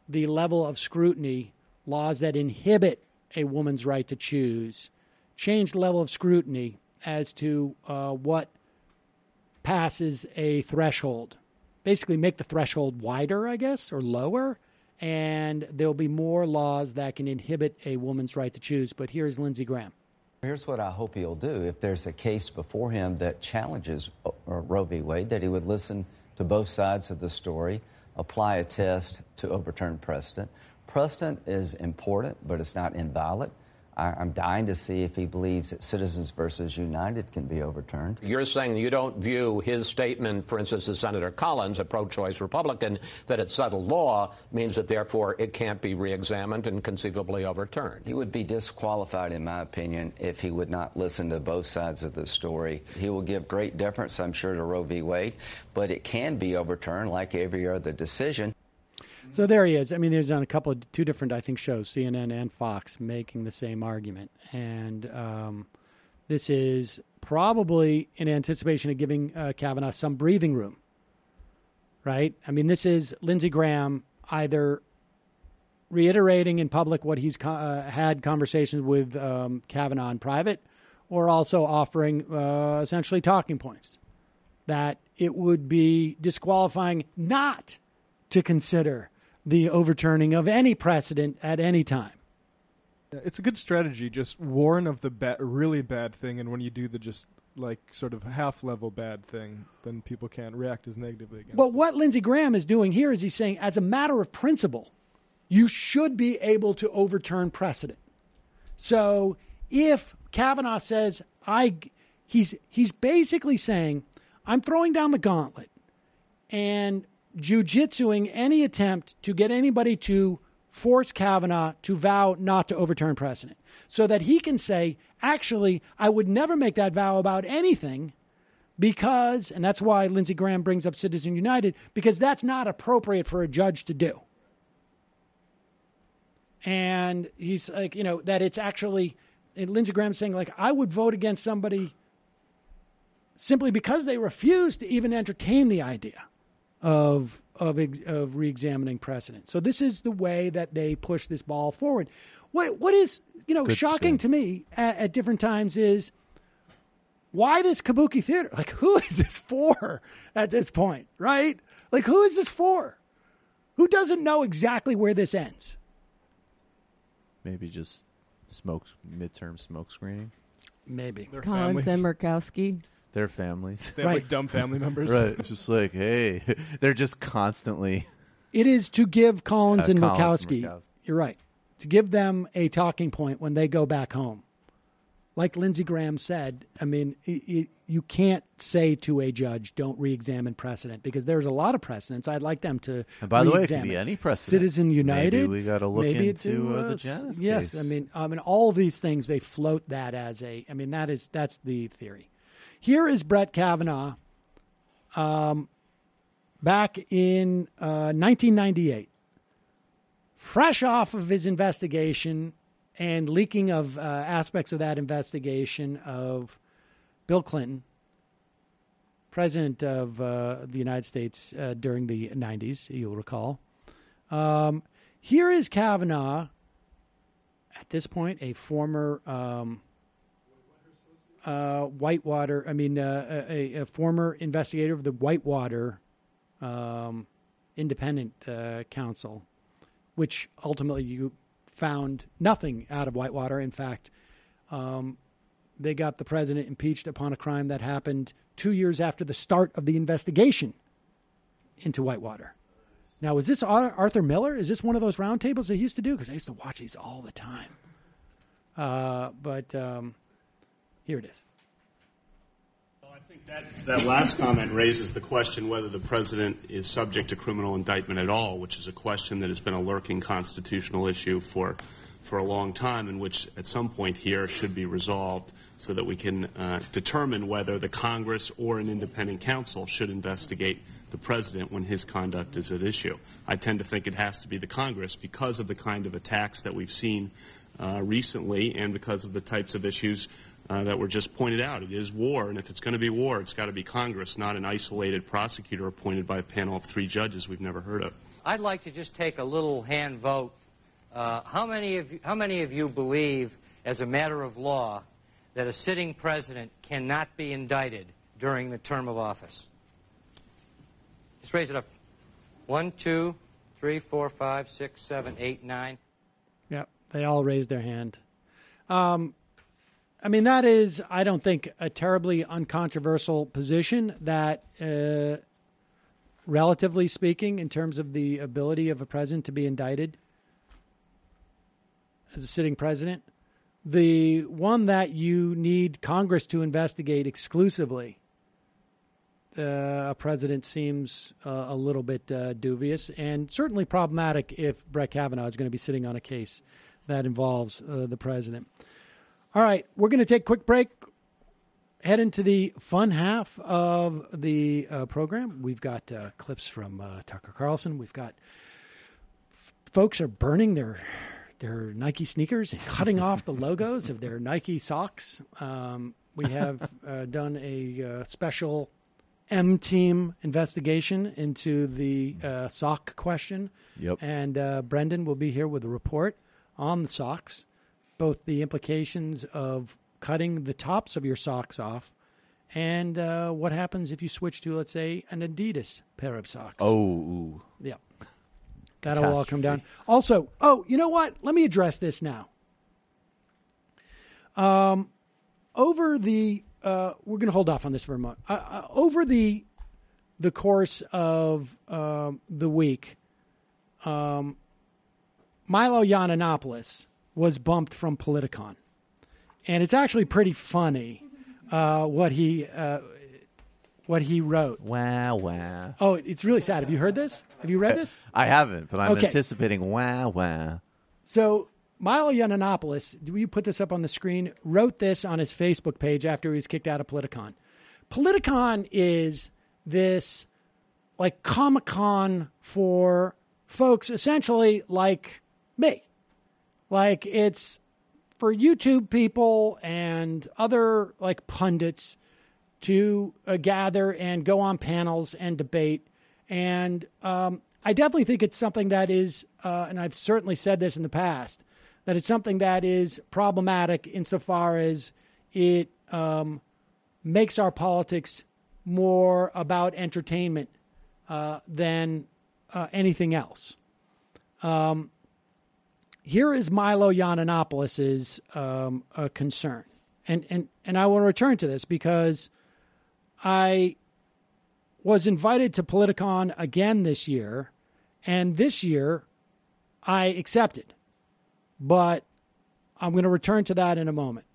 the level of scrutiny, laws that inhibit a woman's right to choose, change the level of scrutiny as to what passes a threshold. Basically make the threshold wider, I guess, or lower, and there'll be more laws that can inhibit a woman's right to choose. But here's Lindsey Graham. Here's what I hope he'll do. If there's a case before him that challenges Roe v. Wade, that he would listen to both sides of the story, apply a test to overturn precedent. Precedent is important, but it's not inviolate. I'm dying to see if he believes that Citizens versus United can be overturned. You're saying you don't view his statement, for instance, to Senator Collins, a pro-choice Republican, that it's settled law means that, therefore, it can't be reexamined and conceivably overturned. He would be disqualified, in my opinion, if he would not listen to both sides of the story. He will give great deference, I'm sure, to Roe v. Wade, but it can be overturned like every other decision. So there he is. I mean, there's on two different, I think, shows, CNN and Fox, making the same argument. And this is probably in anticipation of giving Kavanaugh some breathing room, right? I mean, this is Lindsey Graham either reiterating in public what he's had conversations with Kavanaugh in private, or also offering essentially talking points that it would be disqualifying not to consider the overturning of any precedent at any time. It's a good strategy. Just warn of the really bad thing, and when you do the just sort of half-level bad thing, then people can't react as negatively against it. What Lindsey Graham is doing here is he's saying, as a matter of principle, you should be able to overturn precedent. So if Kavanaugh says, he's basically saying, I'm throwing down the gauntlet and jiu-jitsuing any attempt to get anybody to force Kavanaugh to vow not to overturn precedent, so that he can say, actually, I would never make that vow about anything, because, and that's why Lindsey Graham brings up Citizen United, because that's not appropriate for a judge to do. And he's like, that it's actually, and Lindsey Graham's saying, like, I would vote against somebody simply because they refuse to even entertain the idea of re-examining precedent. So this is the way that they push this ball forward. What is, shocking to me at different times is, why this kabuki theater? Like, who is this for at this point, right? Like, who is this for? Who doesn't know exactly where this ends? Maybe just midterm smoke screening. Maybe. Their Collins families. and Murkowski. Their families. They have like dumb family members. Right. It's just like, hey, they're just constantly. It is to give Collins and Murkowski, you're right, to give them a talking point when they go back home. Like Lindsey Graham said, I mean, you can't say to a judge, don't re-examine precedent, because there's a lot of precedents. I'd like them to And by the way, it re-examine. could be any precedent. Citizen United. Maybe we got to look maybe into the Janus yes, case. I mean, all of these things, they float that as that's the theory. Here is Brett Kavanaugh back in 1998, fresh off of his investigation and leaking of aspects of that investigation of Bill Clinton, president of the United States during the 90s, you'll recall. Here is Kavanaugh, at this point, a former Whitewater, a former investigator of the Whitewater Independent Council, which ultimately you found nothing out of Whitewater. In fact, they got the president impeached upon a crime that happened 2 years after the start of the investigation into Whitewater. Now, is this Arthur Miller? Is this one of those roundtables they used to do? Because I used to watch these all the time. But here it is. Well, I think that last comment raises the question whether the president is subject to criminal indictment at all, which is a question that has been a lurking constitutional issue for a long time, and which at some point here should be resolved so that we can determine whether the Congress or an independent counsel should investigate the president when his conduct is at issue. I tend to think it has to be the Congress because of the kind of attacks that we've seen recently and because of the types of issues that were just pointed out. It is war, and if it's going to be war, it's got to be Congress, not an isolated prosecutor appointed by a panel of 3 judges we've never heard of. I'd like to just take a little hand vote. How many of you believe, as a matter of law, that a sitting president cannot be indicted during the term of office? Just raise it up. 1, 2, 3, 4, 5, 6, 7, 8, 9. Yeah, they all raised their hand. That is, I don't think, a terribly uncontroversial position that, relatively speaking, in terms of the ability of a president to be indicted as a sitting president, the one that you need Congress to investigate exclusively, a president seems a little bit dubious and certainly problematic if Brett Kavanaugh is going to be sitting on a case that involves the president. All right, we're going to take a quick break, head into the fun half of the program. We've got clips from Tucker Carlson. We've got folks are burning their Nike sneakers and cutting off the logos of their Nike socks. We have done a special M-team investigation into the sock question. Yep. And Brendan will be here with a report on the socks, both the implications of cutting the tops of your socks off and what happens if you switch to, let's say, an Adidas pair of socks. Oh. Yeah. That'll all come down. Also, you know what? Let me address this now. Over the we're going to hold off on this for a moment. Over the course of the week, Milo Yiannopoulos was bumped from Politicon, and it's actually pretty funny what he wrote. Wow. Oh, it's really sad. Have you heard this? Have you read this? I haven't, but I'm Okay. anticipating wow. So Milo Yiannopoulos, do you put this up on the screen, wrote this on his Facebook page after he was kicked out of Politicon. Politicon is this like Comic-Con for folks essentially like me. Like it's for YouTube people and other like pundits to gather and go on panels and debate. And I definitely think it's something that is, and I've certainly said this in the past, that it's something that is problematic insofar as it makes our politics more about entertainment than anything else. Here is Milo Yiannopoulos' concern. And I want to return to this because I was invited to Politicon again this year, and this year I accepted. But I'm going to return to that in a moment.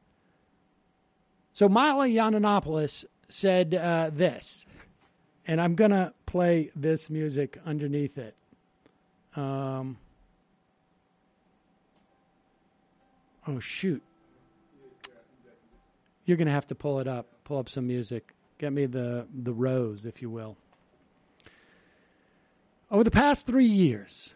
So Milo Yiannopoulos said this, and I'm going to play this music underneath it. Oh, shoot. You're going to have to pull up some music. Get me the rose, if you will. Over the past 3 years,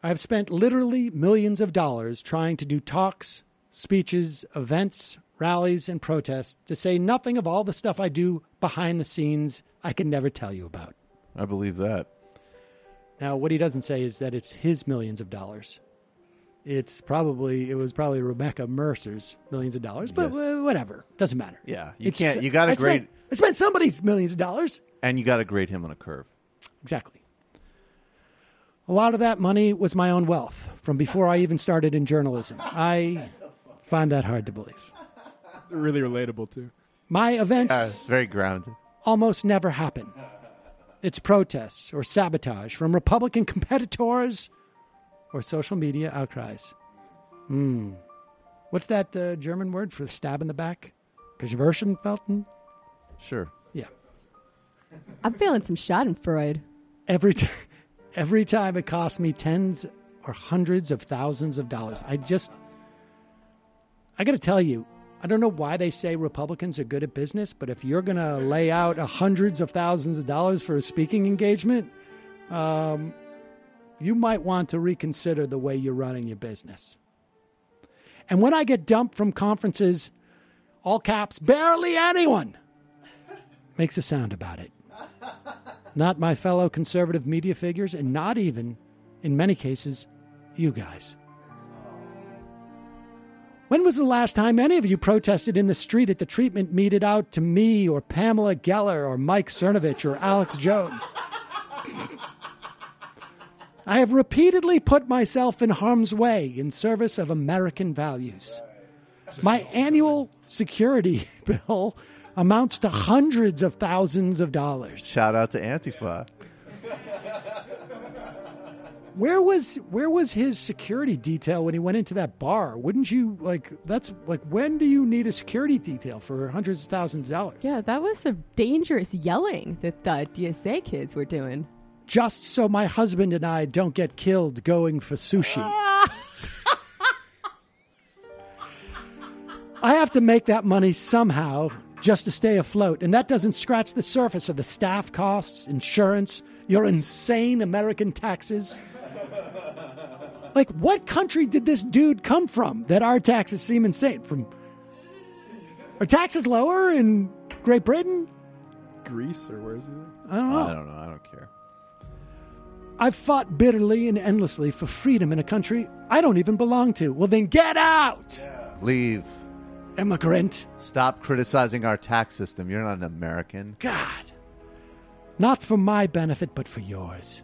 I've spent literally millions of dollars trying to do talks, speeches, events, rallies, and protests, to say nothing of all the stuff I do behind the scenes I can never tell you about. I believe that. Now, what he doesn't say is that it's his millions of dollars. It was probably Rebecca Mercer's millions of dollars, but whatever. Doesn't matter. Yeah, you got to grade. I spent somebody's millions of dollars. And you got to grade him on a curve. Exactly. A lot of that money was my own wealth from before I even started in journalism. I find that hard to believe. Really relatable, too. My events it's very grounded. Almost never happen. It's protests or sabotage from Republican competitors or social media outcries. What's that German word for stab in the back? Geschworsenfelten? Sure. Yeah. I'm feeling some schadenfreude. Every time it costs me tens or hundreds of thousands of dollars. I got to tell you, I don't know why they say Republicans are good at business, but if you're going to lay out hundreds of thousands of dollars for a speaking engagement, you might want to reconsider the way you're running your business. And when I get dumped from conferences, all caps, barely anyone makes a sound about it. Not my fellow conservative media figures, and not even, in many cases, you guys. When was the last time any of you protested in the street at the treatment meted out to me or Pamela Geller or Mike Cernovich or Alex Jones? I have repeatedly put myself in harm's way in service of American values. My annual security bill amounts to hundreds of thousands of dollars. Shout out to Antifa. Where was his security detail when he went into that bar? Wouldn't you when do you need a security detail for hundreds of thousands of dollars? Yeah, that was the dangerous yelling that the DSA kids were doing. Just so my husband and I don't get killed going for sushi. I have to make that money somehow just to stay afloat, and that doesn't scratch the surface of the staff costs, insurance, your insane American taxes. Like, what country did this dude come from that our taxes seem insane? Are taxes lower in Great Britain? Greece, or where is he? I don't know. I don't care. I've fought bitterly and endlessly for freedom in a country I don't even belong to. Well, then get out! Yeah. Leave. Immigrant. Stop criticizing our tax system. You're not an American. God. Not for my benefit, but for yours.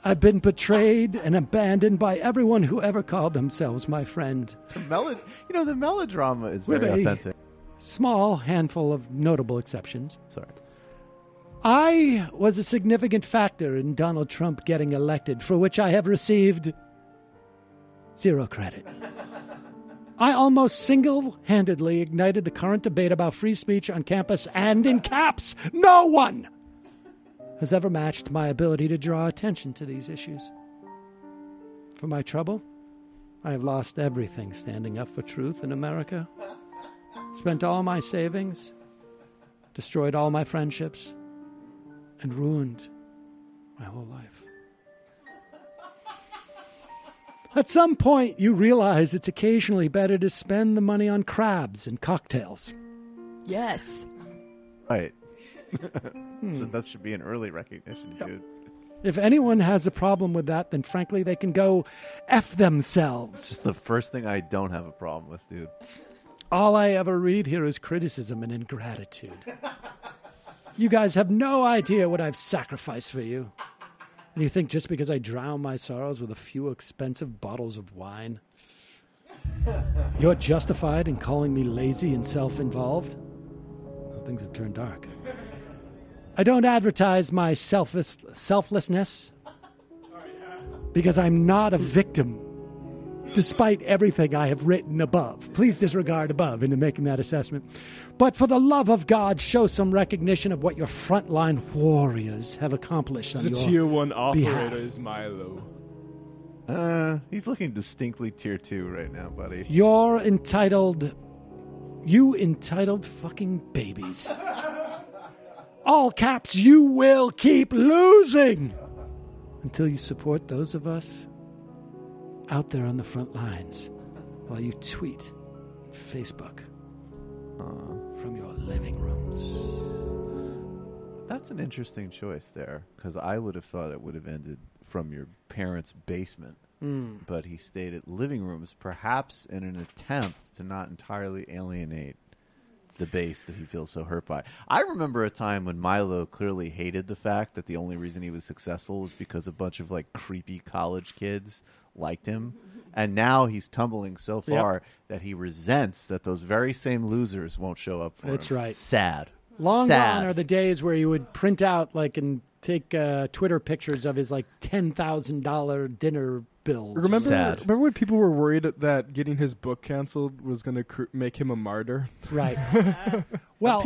I've been betrayed and abandoned by everyone who ever called themselves my friend. The melodrama is very authentic. Small handful of notable exceptions. Sorry. I was a significant factor in Donald Trump getting elected, for which I have received 0 credit. I almost single-handedly ignited the current debate about free speech on campus, and in caps, no one has ever matched my ability to draw attention to these issues. For my trouble, I have lost everything standing up for truth in America. Spent all my savings, destroyed all my friendships, and ruined my whole life. At some point, you realize it's occasionally better to spend the money on crabs and cocktails. Yes. Right. So that should be an early recognition, dude. If anyone has a problem with that, then frankly, they can go F themselves. It's the first thing I don't have a problem with, dude. All I ever read here is criticism and ingratitude. You guys have no idea what I've sacrificed for you. And you think just because I drown my sorrows with a few expensive bottles of wine, you're justified in calling me lazy and self-involved? Well, things have turned dark. I don't advertise my selflessness because I'm not a victim, despite everything I have written above. Please disregard above into making that assessment. But for the love of God, show some recognition of what your frontline warriors have accomplished on The your tier 1 operator behalf. is Milo. He's looking distinctly tier 2 right now, buddy. You entitled fucking babies. All caps, you will keep losing until you support those of us out there on the front lines while you tweet and Facebook from your living rooms. That's an interesting choice there, because I would have thought it would have ended from your parents' basement. But he stayed at living rooms, perhaps in an attempt to not entirely alienate the base that he feels so hurt by. I remember a time when Milo clearly hated the fact that the only reason he was successful was because a bunch of like creepy college kids liked him. And now he's tumbling so far that he resents that those very same losers won't show up for him. That's right. Sad. Long Sad. gone are the days where you would print out like and take Twitter pictures of his like $10,000 dinner bills. Remember when people were worried that getting his book canceled was going to make him a martyr? Right. Well,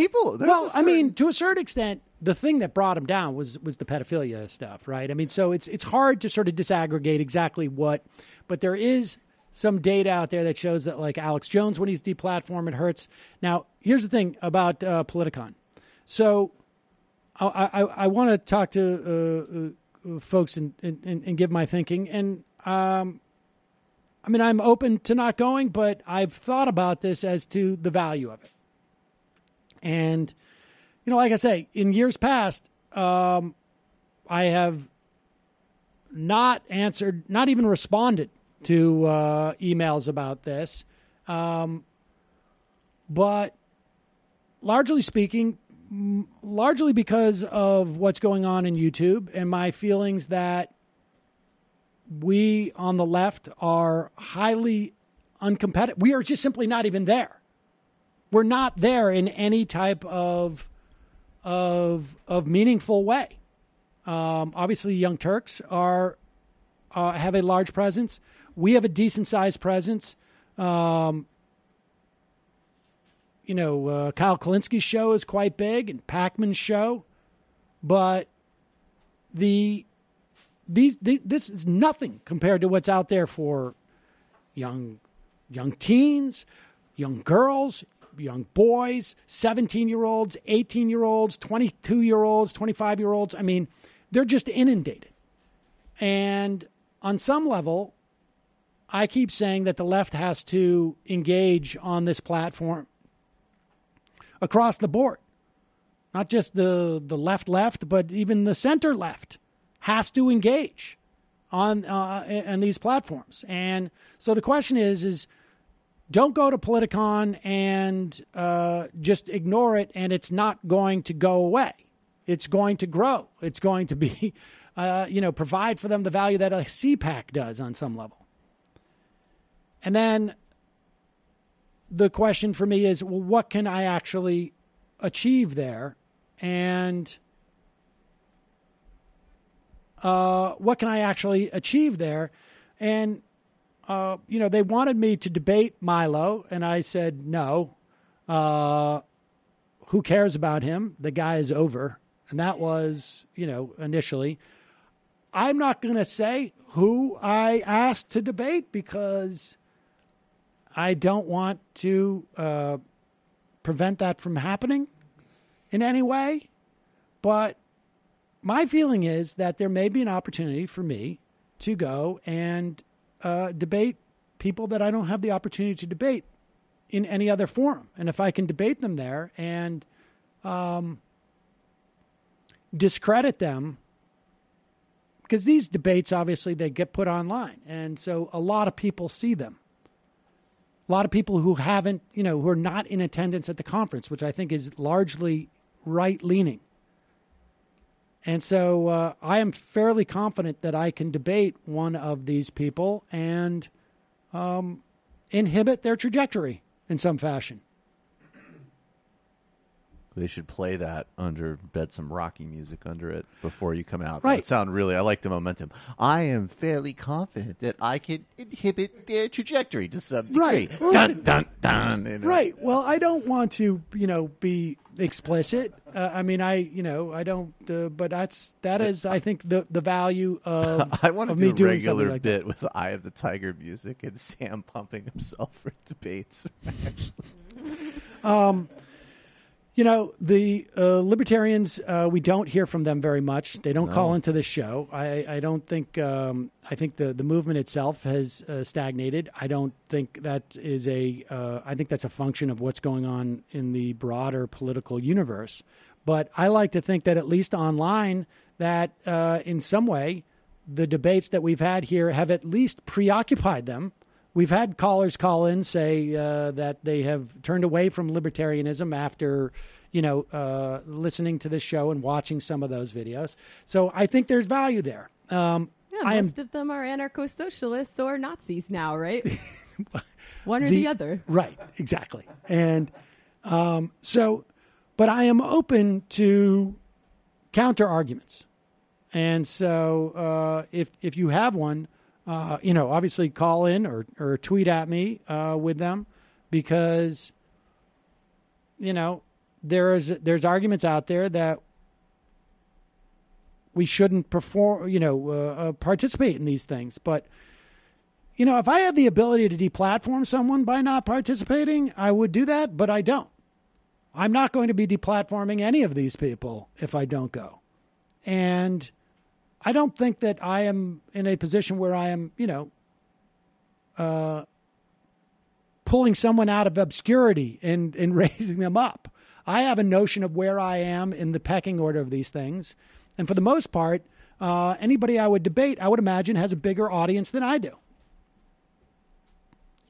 I mean, to a certain extent, the thing that brought him down was the pedophilia stuff, right? I mean, so it's hard to sort of disaggregate exactly what, but there is some data out there that shows that like Alex Jones, when he's deplatformed, it hurts. Now, here's the thing about Politicon. So I want to talk to folks and give my thinking. And I mean, I'm open to not going, but I've thought about this as to the value of it. And, you know, like I say, in years past, I have not answered, not even responded to emails about this. But largely speaking, largely because of what's going on in YouTube and my feelings that we on the left are highly uncompetitive. We are just simply not even there. We're not there in any type of meaningful way. Obviously, Young Turks have a large presence. We have a decent sized presence. You know, Kyle Kalinski's show is quite big, and Pacman's show, but this is nothing compared to what's out there for young teens, young girls, young boys, 17-year-olds, 18-year-olds, 22-year-olds, 25-year-olds. I mean, they're just inundated. And on some level, I keep saying that the left has to engage on this platform across the board. Not just the left, but even the center left has to engage on these platforms. And so the question is don't go to Politicon and just ignore it, and it's not going to go away. It's going to grow. It's going to be, provide for them the value that a CPAC does on some level. And then the question for me is, well, what can I actually achieve there? And what can I actually achieve there? And, they wanted me to debate Milo, and I said, no. Who cares about him? The guy is over. And that was, initially. I'm not going to say who I asked to debate because I don't want to prevent that from happening. in any way, but my feeling is that there may be an opportunity for me to go and debate people that I don't have the opportunity to debate in any other forum. And if I can debate them there and discredit them, because these debates, obviously, they get put online. And so a lot of people see them. A lot of people who haven't, who are not in attendance at the conference, which I think is largely right-leaning. And so I am fairly confident that I can debate one of these people and inhibit their trajectory in some fashion. They should play that bed some Rocky music under it before you come out. Right. That sound really, I like the momentum. I am fairly confident that I can inhibit their trajectory to some degree. Right. Dun, dun, dun. Right. Well, I don't want to, be explicit. I don't, but that is, I think, the value of I want to of do me a doing regular something like bit that. with the Eye of the Tiger music and Sam pumping himself for debates. The libertarians, we don't hear from them very much. They don't call into the show. I don't think, I think the movement itself has stagnated. I don't think that is I think that's a function of what's going on in the broader political universe. But I like to think that at least online, that in some way, the debates that we've had here have at least preoccupied them. We've had callers call in, say that they have turned away from libertarianism after, listening to this show and watching some of those videos. So I think there's value there. Most of them are anarcho-socialists or Nazis now, right? One or the other. Right, exactly. And but I am open to counter arguments. And so if you have one, obviously call in or tweet at me with them, because, there's arguments out there that we shouldn't participate in these things. But, if I had the ability to deplatform someone by not participating, I would do that, but I don't. I'm not going to be deplatforming any of these people if I don't go. And I don't think that I am in a position where I am, pulling someone out of obscurity and raising them up. I have a notion of where I am in the pecking order of these things. And for the most part, anybody I would debate, I would imagine, has a bigger audience than I do.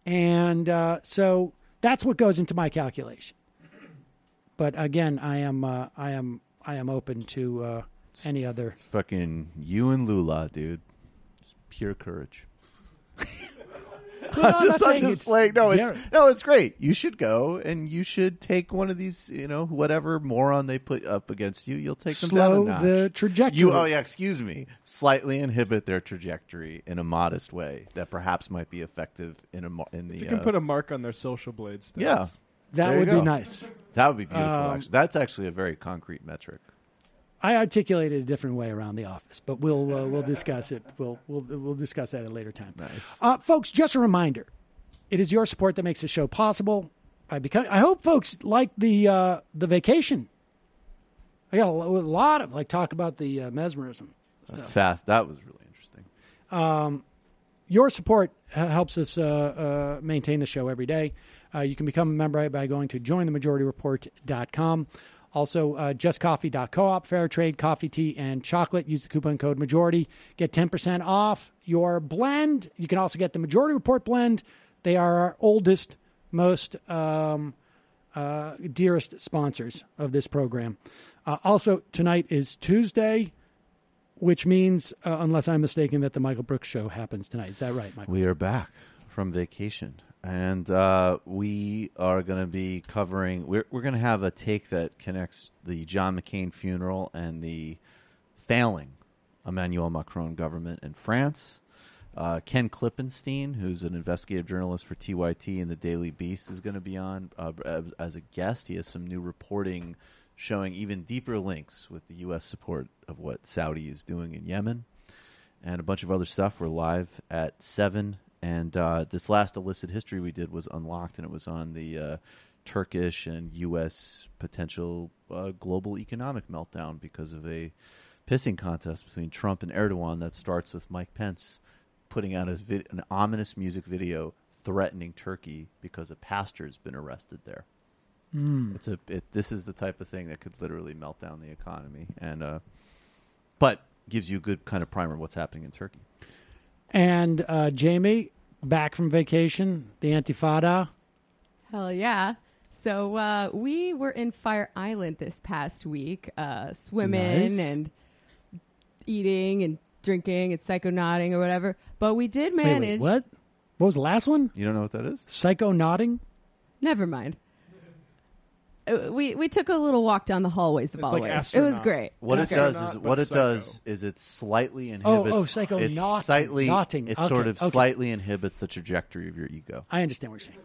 And so that's what goes into my calculation. But again, I am open to any other. It's fucking you and Lula, dude. Just pure courage. Well, I'm just playing. It's great. You should go and you should take one of these, whatever moron they put up against you. You'll take them down a notch. Slow the trajectory. Excuse me. Slightly inhibit their trajectory in a modest way that perhaps might be effective in the. If you can put a mark on their social blade stats. Yeah, that would be nice. That would be beautiful. Actually, that's actually a very concrete metric. I articulated a different way around the office, but we'll discuss it. We'll discuss that at a later time. Nice. Folks, just a reminder: it is your support that makes the show possible. I hope folks like the vacation. I got a lot of talk about the mesmerism stuff. That was really interesting. Your support helps us maintain the show every day. You can become a member by going to jointhemajority.report.com. Also, justcoffee.coop, fair trade, coffee, tea, and chocolate. Use the coupon code MAJORITY. Get 10% off your blend. You can also get the Majority Report blend. They are our oldest, most dearest sponsors of this program. Also, tonight is Tuesday, which means, unless I'm mistaken, that the Michael Brooks Show happens tonight. Is that right, Michael? We are back from vacation. And we are going to be covering, we're going to have a take that connects the John McCain funeral and the failing Emmanuel Macron government in France. Ken Klippenstein, who's an investigative journalist for TYT and the Daily Beast, is going to be on as a guest. He has some new reporting showing even deeper links with the U.S. support of what Saudi is doing in Yemen and a bunch of other stuff. We're live at 7. And this last illicit history we did was unlocked, and it was on the Turkish and U.S. potential global economic meltdown because of a pissing contest between Trump and Erdogan that starts with Mike Pence putting out an ominous music video threatening Turkey because a pastor's been arrested there. This is the type of thing that could literally melt down the economy, and but gives you a good kind of primer of what's happening in Turkey. And Jamie, back from vacation, the Antifada. Hell yeah. So we were in Fire Island this past week, swimming and eating and drinking and psychonauting or whatever. But we did manage. Wait, what was the last one? You don't know what that is? Psychonauting? Never mind. We took a little walk down the hallways of Always. It was great. What it does is it slightly inhibits. Psychonauting. It sort of slightly inhibits the trajectory of your ego. I understand what you're saying.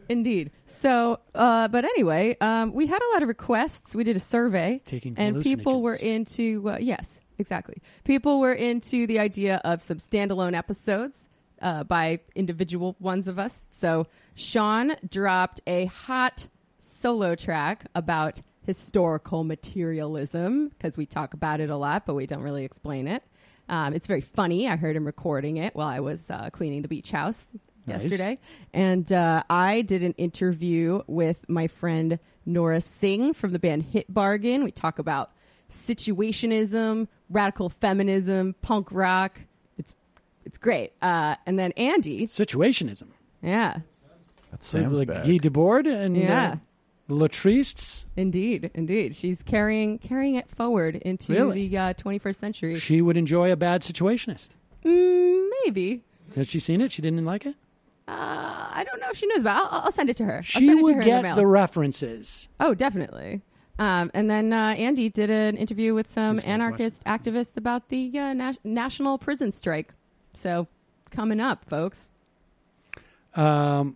Indeed. So, but anyway, we had a lot of requests. We did a survey, and people were into yes, exactly. People were into the idea of some standalone episodes by individual ones of us. So Sean dropped a hot solo track about historical materialism, because we talk about it a lot, but we don't really explain it. It's very funny. I heard him recording it while I was cleaning the beach house yesterday. And I did an interview with my friend Nora Singh from the band Hit Bargain. We talk about situationism, radical feminism, punk rock. It's great. And then Andy. Situationism. Yeah. That sounds like bad. Guy Debord and Latrice. Indeed. She's carrying it forward into the 21st century. She would enjoy a bad situationist. Maybe. Has she seen it? She didn't like it? I don't know if she knows about it. I'll send it to her. She would get the references. Oh, definitely. And then Andy did an interview with some anarchist activists about the national prison strike. So, coming up, folks. All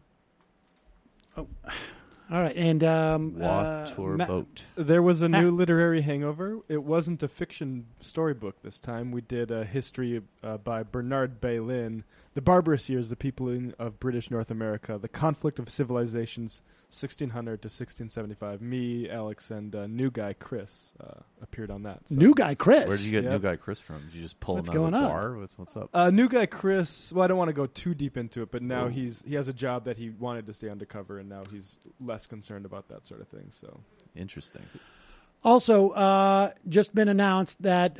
right, and boat. There was a new literary hangover. It wasn't a fiction storybook this time. We did a history by Bernard Bailyn, The Barbarous Years, the People of British North America, the Conflict of Civilizations, 1600 to 1675. Me, Alex, and new guy Chris appeared on that. So. New guy Chris? Where did you get new guy Chris from? Did you just pull him out of the bar? What's up? New guy Chris, well, I don't want to go too deep into it, but now he has a job that he wanted to stay undercover, and now he's less concerned about that sort of thing. So interesting. Also, just been announced that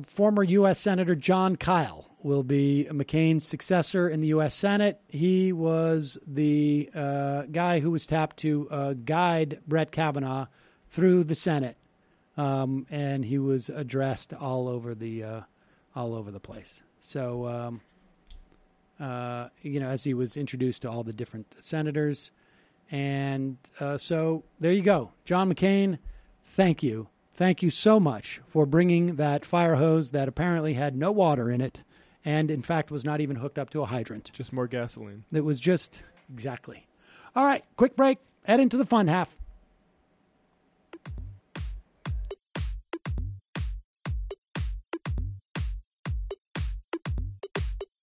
former U.S. Senator John Kyle will be McCain's successor in the U.S. Senate. He was the guy who was tapped to guide Brett Kavanaugh through the Senate, and he was addressed all over the place. So, as he was introduced to all the different senators, and so there you go, John McCain. Thank you so much for bringing that fire hose that apparently had no water in it. And, in fact, was not even hooked up to a hydrant. Just more gasoline. It was just, exactly. All right, quick break. Head into the fun half.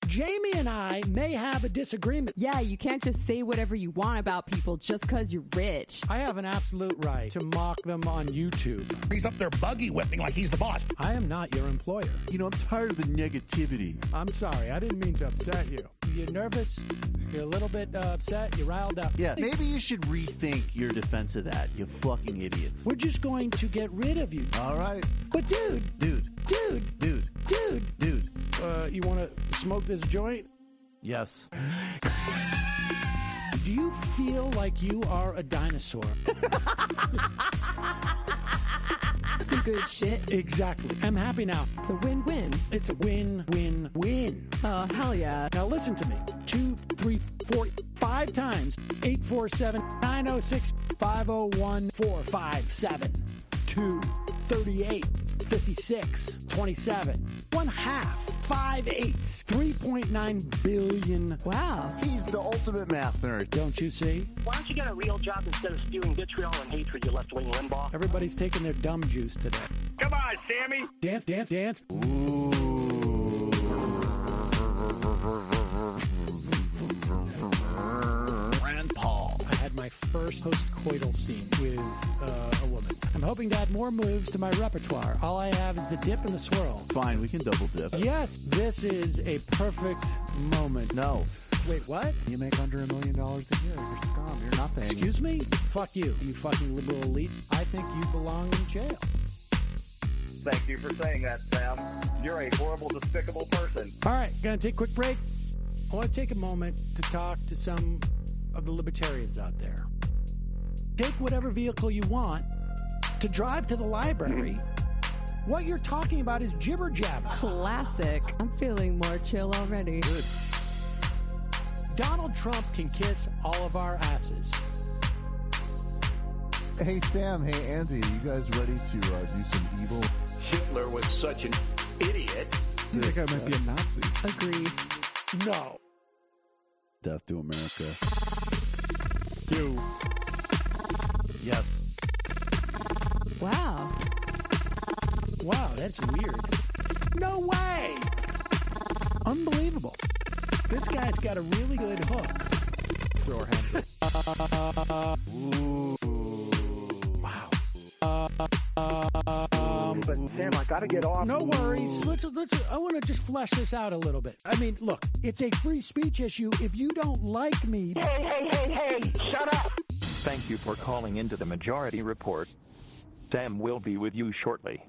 Jamie and I may have a disagreement. Yeah, you can't just say whatever you want about people just because you're rich. I have an absolute right to mock them on YouTube. He's up there buggy whipping like he's the boss. I am not your employer. You know, I'm tired of the negativity. I'm sorry. I didn't mean to upset you. You're nervous. You're a little bit upset. You're riled up. Yeah, maybe you should rethink your defense of that, you fucking idiots. We're just going to get rid of you. All right. But dude. You want to smoke this joint? Yes. Do you feel like you are a dinosaur? Some good shit. Exactly. I'm happy now. It's a win-win. It's a win-win-win. Oh, hell yeah. Now listen to me. 2, 3, 4, 5 times. 847-906-501-457. 2, 38, 56, 27. 1/2. 5 8s. 3.9 billion. Wow. He's the ultimate math nerd. Don't you see? Why don't you get a real job instead of spewing vitriol and hatred, you left-wing Limbaugh? Everybody's taking their dumb juice today. Come on, Sammy. Dance. Ooh. Rand Paul. I had my first post-coital scene with a woman. I'm hoping to add more moves to my repertoire. All I have is the dip and the swirl. Fine, we can double dip. Yes, this is a perfect moment. No. Wait, what? You make under $1 million a year. You're scum. You're nothing. Excuse me? Fuck you, you fucking liberal elite. I think you belong in jail. Thank you for saying that, Sam. You're a horrible, despicable person. All right, gonna take a quick break. I want to take a moment to talk to some of the libertarians out there. Take whatever vehicle you want to drive to the library. What you're talking about is jibber jabber. Classic. I'm feeling more chill already. Good. Donald Trump can kiss all of our asses. Hey, Sam. Hey, Andy. You guys ready to do some evil? Hitler was such an idiot. That guy might be a Nazi. Agree. No. Death to America. Do. Yes. Wow. Wow, that's weird. No way! Unbelievable. This guy's got a really good hook. Throw our hands up. Ooh. Wow. But Sam, I gotta get off. No worries. Let's. I want to just flesh this out a little bit. I mean, look, it's a free speech issue. If you don't like me... Hey, shut up! Thank you for calling into the Majority Report. Sam will be with you shortly.